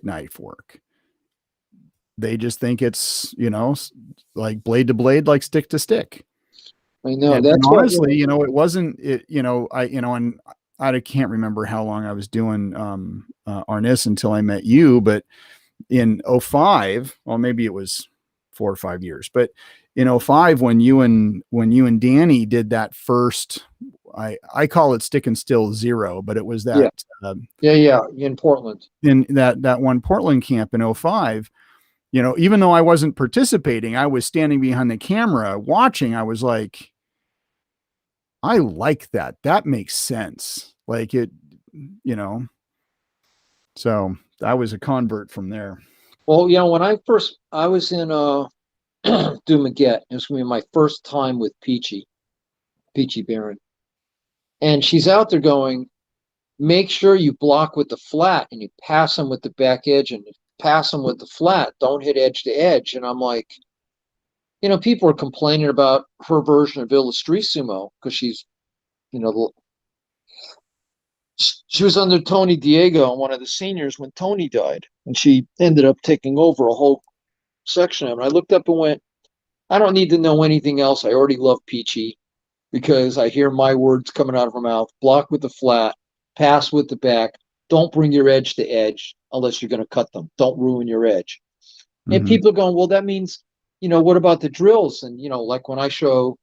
knife work, they just think it's, like blade to blade, like stick to stick. I know. And That's what, honestly, it wasn't it, and I can't remember how long I was doing Arnis until I met you, but in '05, well, maybe it was 4 or 5 years. But in '05, when you and Danny did that first, I call it Stick and Still Zero, but it was Yeah. that Yeah. In Portland. in that one Portland camp in '05. Even though I wasn't participating, I was standing behind the camera watching. I was like, I like that. That makes sense. Like it, you know. So I was a convert from there. Well, when I was in Dumaguete, it was gonna be my first time with Peachy Barron. And she's out there going, make sure you block with the flat and you pass them with the back edge and pass them with the flat. Don't hit edge to edge. And I'm like, people are complaining about her version of Illustrissimo because she's, she was under Tony Diego, one of the seniors, when Tony died. And she ended up taking over a whole section of it. I looked up and went, I don't need to know anything else. I already love Peachy because I hear my words coming out of her mouth. Block with the flat, pass with the back. Don't bring your edge to edge unless you're going to cut them. Don't ruin your edge. And Mm-hmm. people are going, well, that means, what about the drills? And, like when I show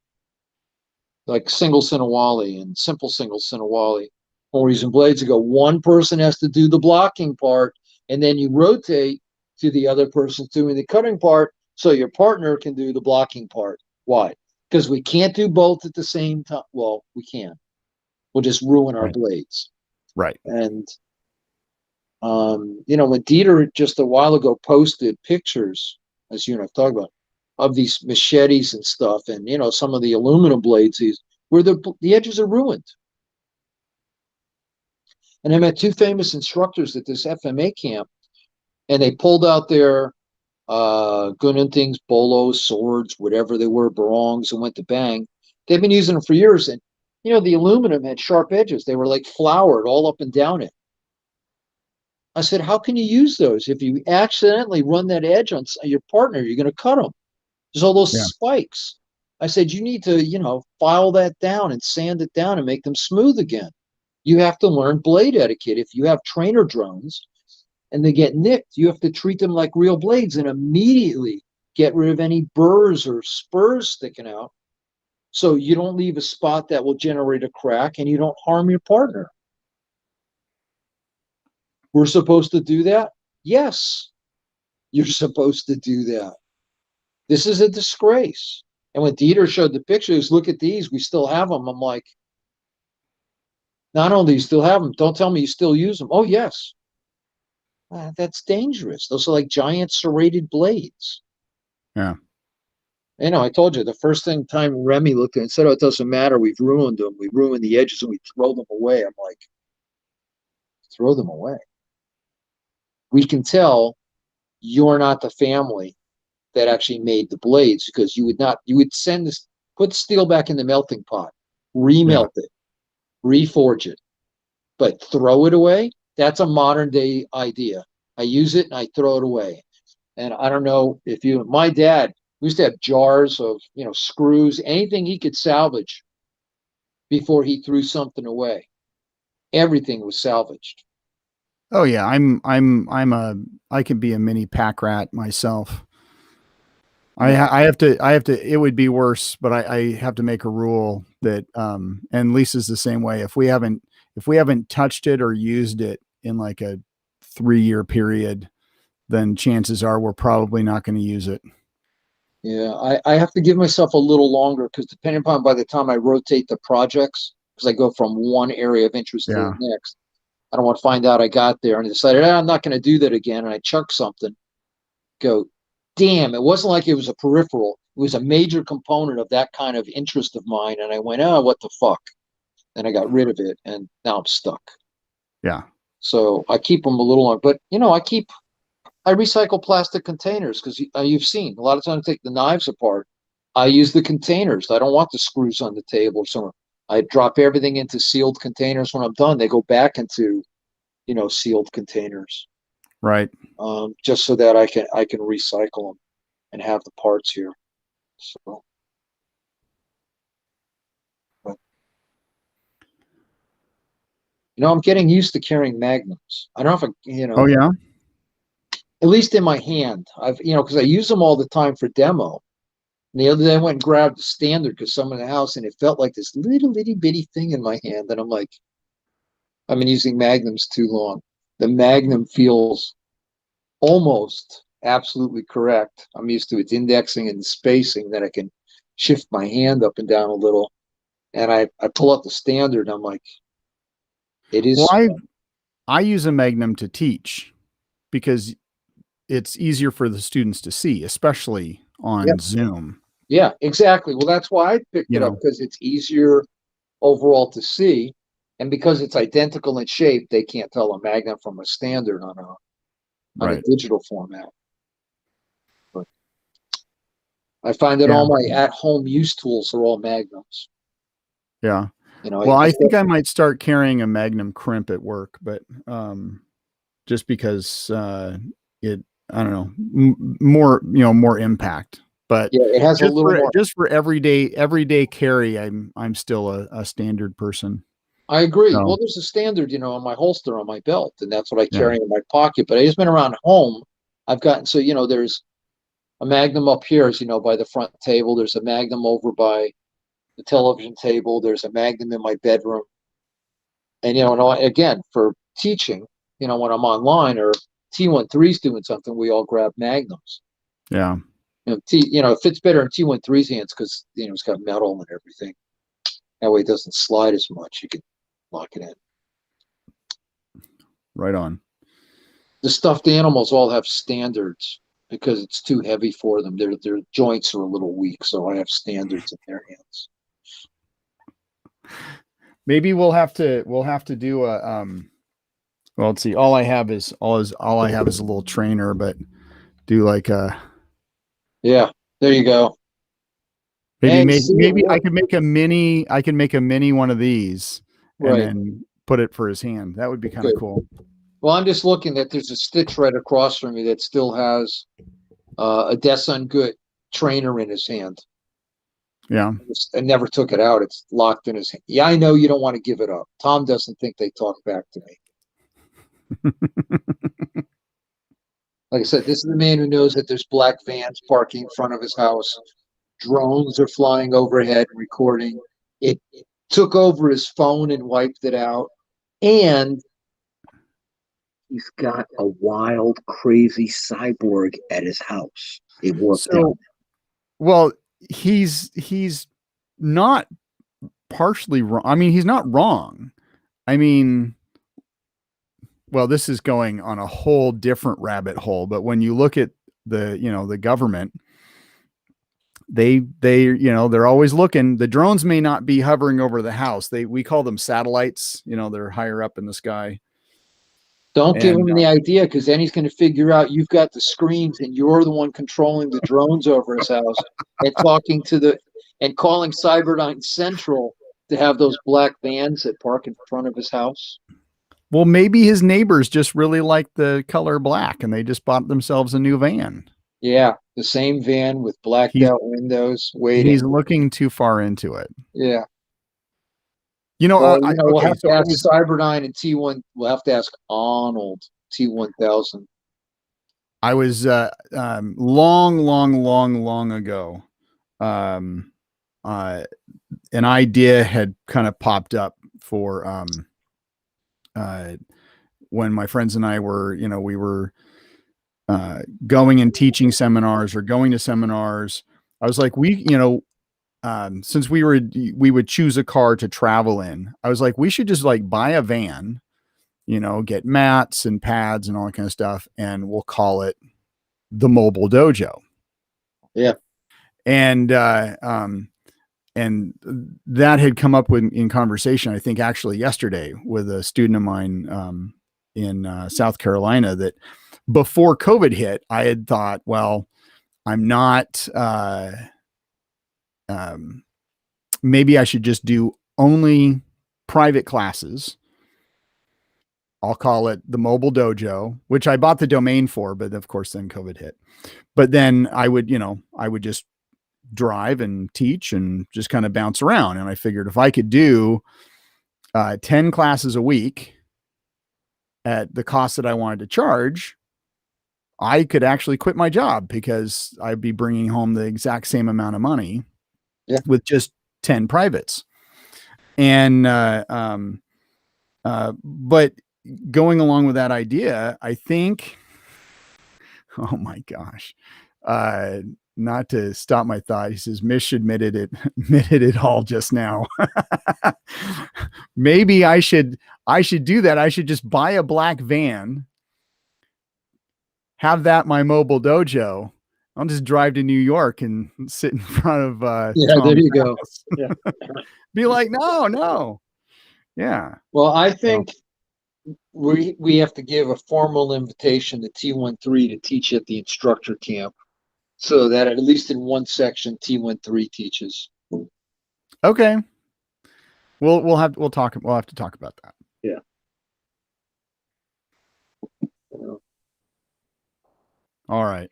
like single Sinawali and simple single Sinawali, when we're using blades, you go, one person has to do the blocking part, and then you rotate to the other person doing the cutting part so your partner can do the blocking part. Why? Because we can't do both at the same time. Well, we can. We'll just ruin our Right. blades. Right. And, when Dieter just a while ago posted pictures, as you and I've talked about, of these machetes and stuff, and, some of the aluminum blades, where the edges are ruined. And I met two famous instructors at this FMA camp, and they pulled out their Gunantings, bolos, swords, whatever they were, barongs, and went to bang. They've been using them for years, and the aluminum had sharp edges. They were like floured all up and down it. I said, how can you use those? If you accidentally run that edge on your partner, you're going to cut them. There's all those spikes. I said, you need to, file that down and sand it down and make them smooth again. You have to learn blade etiquette. If you have trainer drones and they get nicked, you have to treat them like real blades and immediately get rid of any burrs or spurs sticking out so you don't leave a spot that will generate a crack and you don't harm your partner. We're supposed to do that? Yes, you're supposed to do that. This is a disgrace. And when Dieter showed the pictures, look at these, we still have them. I'm like, not only do you still have them, don't tell me you still use them. Oh, yes. That's dangerous. Those are like giant serrated blades. Yeah. I told you the first time Remy looked at it and said, oh, it doesn't matter. We've ruined them. We ruined the edges and we throw them away. I'm like, throw them away. We can tell you're not the family that actually made the blades because you would put steel back in the melting pot, remelt it, reforge it, but throw it away. That's a modern day idea. I use it and I throw it away. And I don't know if my dad used to have jars of, screws, anything he could salvage before he threw something away. Everything was salvaged. Oh yeah, I can be a mini pack rat myself. I have to, it would be worse, but I have to make a rule that, and Lisa's the same way. If we haven't touched it or used it in like a 3-year period, then chances are we're probably not going to use it. Yeah, I have to give myself a little longer because depending upon by the time I rotate the projects, because I go from one area of interest to the next, I don't want to find out I got there and decided I'm not going to do that again, and I chuck something. Go, damn! It wasn't like it was a peripheral; it was a major component of that kind of interest of mine, and I went, oh, what the fuck? And I got rid of it, and now I'm stuck. Yeah. So I keep them a little long, but I recycle plastic containers because you've seen a lot of times I take the knives apart. I use the containers. I don't want the screws on the table or somewhere. I drop everything into sealed containers. When I'm done, they go back into, sealed containers. Right. Just so that I can recycle them and have the parts here. So, but, I'm getting used to carrying magnums. I don't know if Oh yeah. at least in my hand. I've, because I use them all the time for demo. And the other day I went and grabbed the standard because someone in the house, and it felt like this little itty bitty thing in my hand. And I'm like, I've been using magnums too long. The magnum feels almost absolutely correct. I'm used to its indexing and spacing that I can shift my hand up and down a little. And I pull up the standard and I'm like, it Well, is. I use a Magnum to teach because it's easier for the students to see, especially Yeah, on Zoom. yeah, exactly. Well, that's why I picked You it up know, because it's easier overall to see. And because it's identical in shape, they can't tell a magnum from a standard on a right? digital format. But I find that Yeah, all my at-home use tools are all magnums. yeah. I Well, I thought, think I might start carrying a Magnum crimp at work, but just because it, I don't know, more more impact. But yeah, it has a little more. just for everyday carry, I'm still a standard person. I agree. So Well, there's a standard, on my holster on my belt, and that's what I yeah, carry in my pocket. But I just been around home. I've gotten so there's a Magnum up here, as by the front table. There's a Magnum over by the television table. There's a Magnum in my bedroom. And again, for teaching, when I'm online or T13's doing something, we all grab Magnums. yeah. It fits better in T13's hands because it's got metal and everything. That way it doesn't slide as much. You can lock it in. Right on. The stuffed animals all have standards because it's too heavy for them. Their joints are a little weak, so I have standards in their hands. Maybe we'll have to do a well, let's see. All I have is all I have is a little trainer, but do like a Yeah, there you go. maybe And maybe see it maybe I work. could make a mini one of these and Right. then put it for his hand. That would be kind of Good. cool. Well, I'm just looking that there's a stitch right across from me that still has a Desun Good trainer in his hand. Yeah. I never took it out. It's locked in his hand. Yeah, I know you don't want to give it up. Tom doesn't think they talk back to me. Like I said, this is the man who knows that there's black vans parking in front of his house. Drones are flying overhead recording. It took over his phone and wiped it out. And he's got a wild, crazy cyborg at his house. It worked out. So, well, he's not partially wrong. I mean, he's not wrong. I mean, well, this is going on a whole different rabbit hole, but when you look at the government, they're always looking. The drones may not be hovering over the house. We call them satellites, they're higher up in the sky. Don't give And him the idea because then he's going to figure out you've got the screens and you're the one controlling the drones over his house and talking and calling Cyberdyne Central to have those black vans that park in front of his house. well, maybe his neighbors just really like the color black and they just bought themselves a new van. Yeah, the same van with blacked He's out windows waiting. he's looking too far into it. Yeah. Well, we'll Okay, have to so I ask was Cyberdyne and T1. We'll have to ask Arnold T1000. long ago. Um, an idea had kind of popped up for when my friends and I were, we were going and teaching seminars or going to seminars. I was like, since we would choose a car to travel in, I was like, we should just like buy a van, get mats and pads and all that kind of stuff, and we'll call it the Mobile Dojo. Yeah. And and that had come up in conversation, I think actually yesterday with a student of mine in South Carolina, that before COVID hit, I had thought, well, I'm not, maybe I should just do only private classes. I'll call it the Mobile Dojo, which I bought the domain for, but of course then COVID hit. But then I would just drive and teach and just kind of bounce around. And I figured if I could do 10 classes a week at the cost that I wanted to charge, I could actually quit my job because I'd be bringing home the exact same amount of money with just 10 privates. And, but going along with that idea, I think, oh my gosh, not to stop my thought. He says, Mish admitted it all just now. Maybe I should do that. I should just buy a black van, have that my mobile dojo. I'll just drive to New York and sit in front of Yeah, there you go. Yeah. Be like, no. Yeah. Well, I think we have to give a formal invitation to T13 to teach at the instructor camp, so that at least in one section T13 teaches. Okay. We'll have to talk about that. Yeah. All right.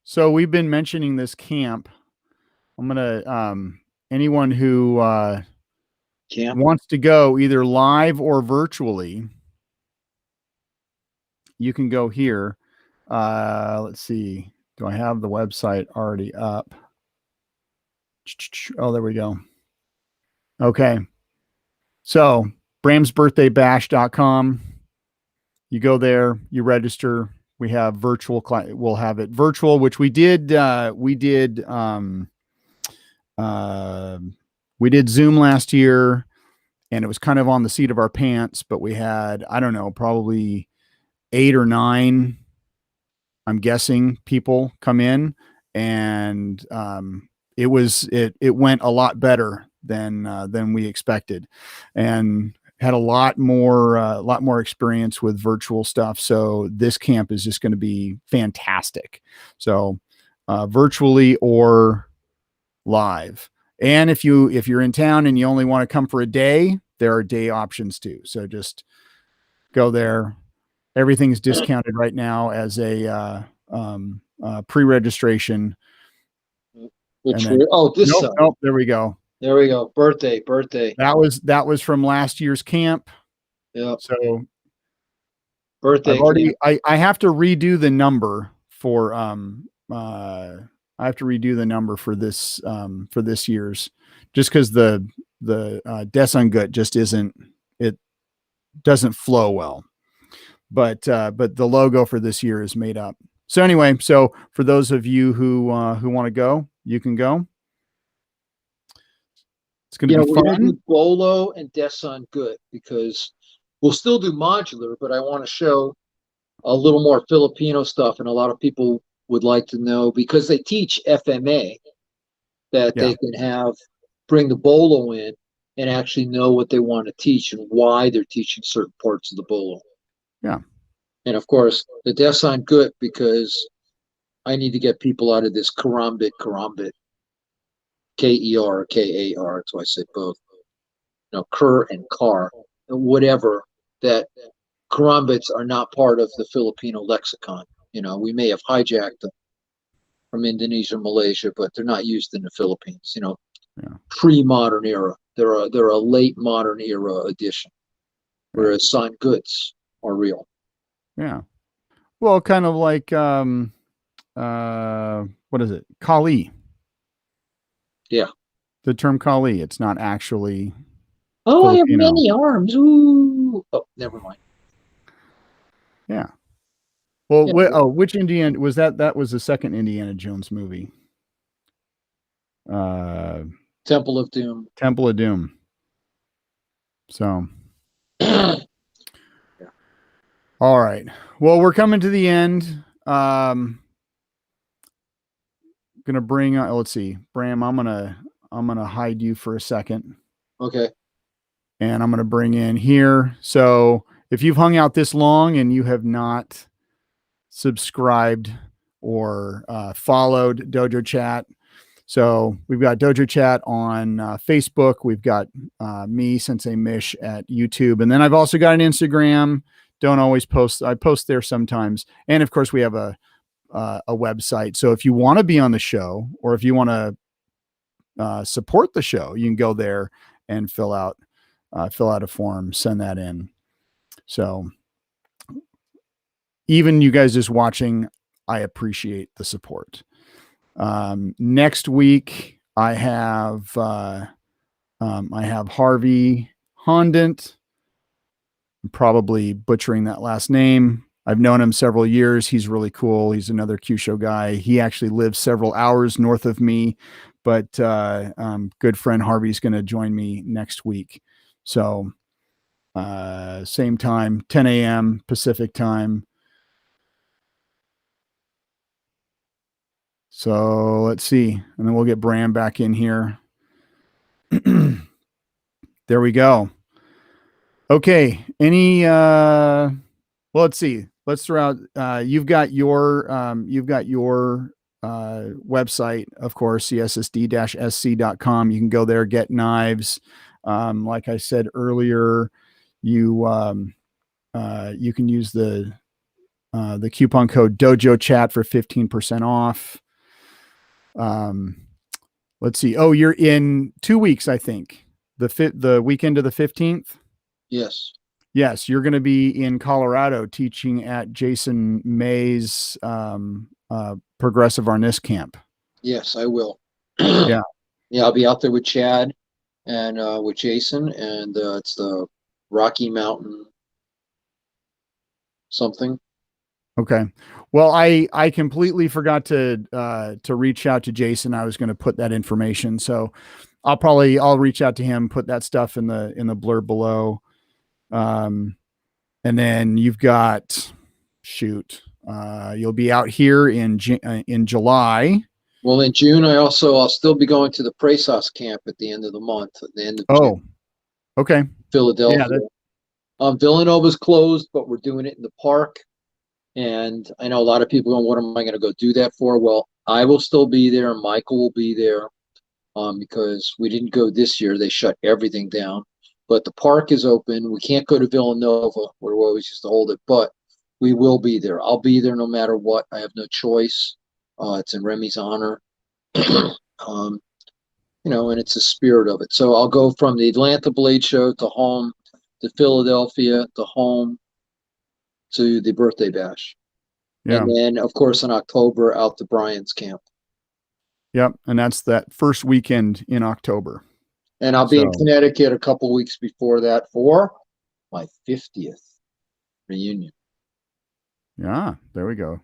So we've been mentioning this camp. I'm gonna anyone who wants to go either live or virtually, you can go here. Let's see. Do I have the website already up? Oh, there we go. Okay. So bramsbirthdaybash.com. You go there, you register. We have virtual. We'll have it virtual, which we did Zoom last year, and it was kind of on the seat of our pants, but we had, I don't know, probably 8 or 9, I'm guessing, people come in, and it went a lot better than we expected, and had a lot more experience with virtual stuff. So this camp is just going to be fantastic. So virtually or live. And if you're in town and you only want to come for a day, there are day options too. So just go there. Everything's discounted right now as a pre-registration. Nope, there we go. There we go. Birthday. That was from last year's camp. Yeah. So birthday. I have to redo the number for I have to redo the number for this year's, just because the Desungut just doesn't flow well. But the logo for this year is made up. So anyway, so for those of you who want to go, you can go. It's going to be fun. We're going to do Bolo and Desungut because we'll still do modular, but I want to show a little more Filipino stuff, and a lot of people would like to know, because they teach FMA, that they can bring the Bolo in and actually know what they want to teach and why they're teaching certain parts of the Bolo. Yeah. And of course, the Desungut, because I need to get people out of this karambit, K-E-R, K-A-R, that's why I said both. Kur and Kar, whatever, that karambits are not part of the Filipino lexicon. We may have hijacked them from Indonesia and Malaysia, but they're not used in the Philippines. Pre-modern era. They're a late modern era addition, whereas Sanguts are real. Yeah. Well, kind of like what is it? Kali. Yeah. The term Kali. It's not actually. Oh, Filipino. I have many arms. Ooh. Oh, never mind. Yeah. Well, which Indiana was that? That was the second Indiana Jones movie. Temple of Doom. Temple of Doom. So. All right. Well, we're coming to the end. Gonna bring. Let's see, Bram. I'm gonna hide you for a second. Okay. And I'm gonna bring in here. So if you've hung out this long and you have not subscribed or followed DojoChat, so we've got DojoChat on Facebook. We've got me, Sensei Mish, at YouTube, and then I've also got an Instagram. Don't always post. I post there sometimes. And of course we have a website. So if you want to be on the show, or if you want to support the show, you can go there and fill out a form, send that in. So even you guys just watching, I appreciate the support. Next week I have Harvey Hondant. I'm probably butchering that last name. I've known him several years. He's really cool. He's another Q show guy. He actually lives several hours north of me, but good friend Harvey's going to join me next week. So same time, 10 a.m. Pacific time. So let's see. And then we'll get Bram back in here. There we go. Okay. Well, let's see. Let's throw out, you've got your website, of course, cssd-sc.com. You can go there, get knives. Like I said earlier, you can use the coupon code DojoChat for 15% off. Let's see. Oh, you're in 2 weeks, I think. The weekend of the 15th. Yes. Yes, you're going to be in Colorado teaching at Jason May's Progressive Arnis Camp. Yes, I will. Yeah. Yeah, I'll be out there with Chad and with Jason, and it's the Rocky Mountain something. Okay. Well, I completely forgot to reach out to Jason. I was going to put that information, so I'll reach out to him, put that stuff in the blurb below. And then you've got you'll be out here in July. Well, in June, I'll still be going to the Prasos camp at the end of the month, at the end of June, okay. Philadelphia. Villanova's closed, but we're doing it in the park. And I know a lot of people going, what am I going to go do that for? Well, I will still be there. Michael will be there because we didn't go this year. They shut everything down. But the park is open. We can't go to Villanova where we always used to hold it, but we will be there. I'll be there no matter what. I have no choice. It's in Remy's honor. And it's the spirit of it. So I'll go from the Atlanta Blade Show to home, to Philadelphia, to home, to the birthday bash. Yeah. And then, of course, in October, out to Brian's camp. Yep. And that's that first weekend in October. And I'll be in Connecticut a couple weeks before that for my 50th reunion. Yeah, there we go.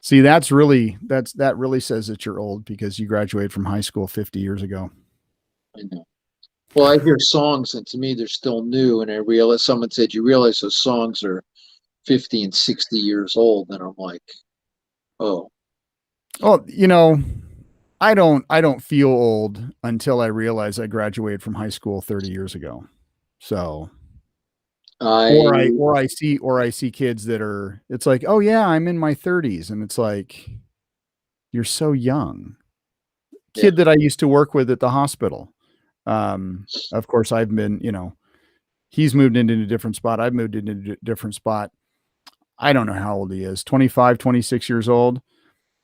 See, that really says that you're old because you graduated from high school 50 years ago. I know. Well, I hear songs, and to me, they're still new. And I realize someone said, you realize those songs are 50 and 60 years old. And I'm like, oh. Oh, I don't feel old until I realize I graduated from high school 30 years ago. So, or I see kids that are, it's like, oh yeah, I'm in my 30s. And it's like, you're so young. Kid that I used to work with at the hospital. Of course I've been, he's moved into a different spot. I've moved into a different spot. I don't know how old he is, 25, 26 years old.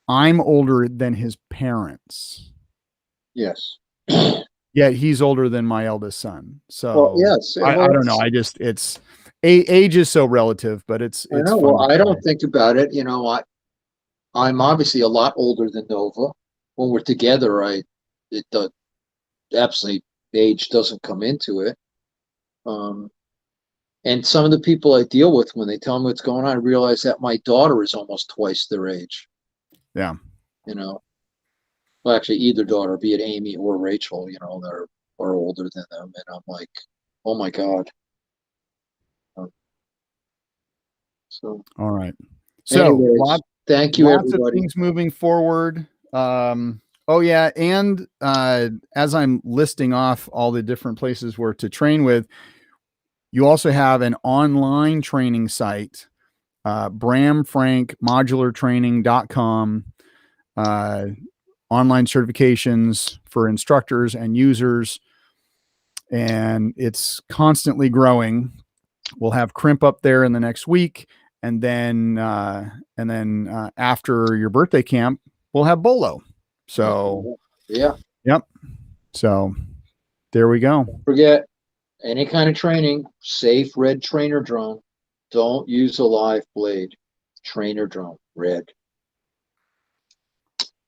I'm older than his parents. Yes. Yet he's older than my eldest son. So well, yes, I don't know. It's age is so relative, but it's I know. Well, I don't think about it. I'm obviously a lot older than Nova. When we're together, it does absolutely, age doesn't come into it. And some of the people I deal with, when they tell me what's going on, I realize that my daughter is almost twice their age. Yeah. Well, actually, either daughter, be it Amy or Rachel, that are older than them. And I'm like, oh my God. So, all right. So, anyways, thank you, lots everybody. of things moving forward. Oh yeah. And as I'm listing off all the different places where to train with, you also have an online training site, Bram Frank modulartraining.com, online certifications for instructors and users. And it's constantly growing. We'll have crimp up there in the next week. And then after your birthday camp, we'll have Bolo. So yeah. Yep. So there we go. Don't forget, any kind of training, safe red trainer drone. Don't use a live blade. Trainer drum, red.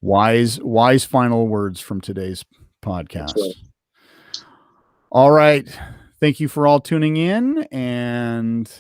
Wise final words from today's podcast. That's right. All right. Thank you for all tuning in, and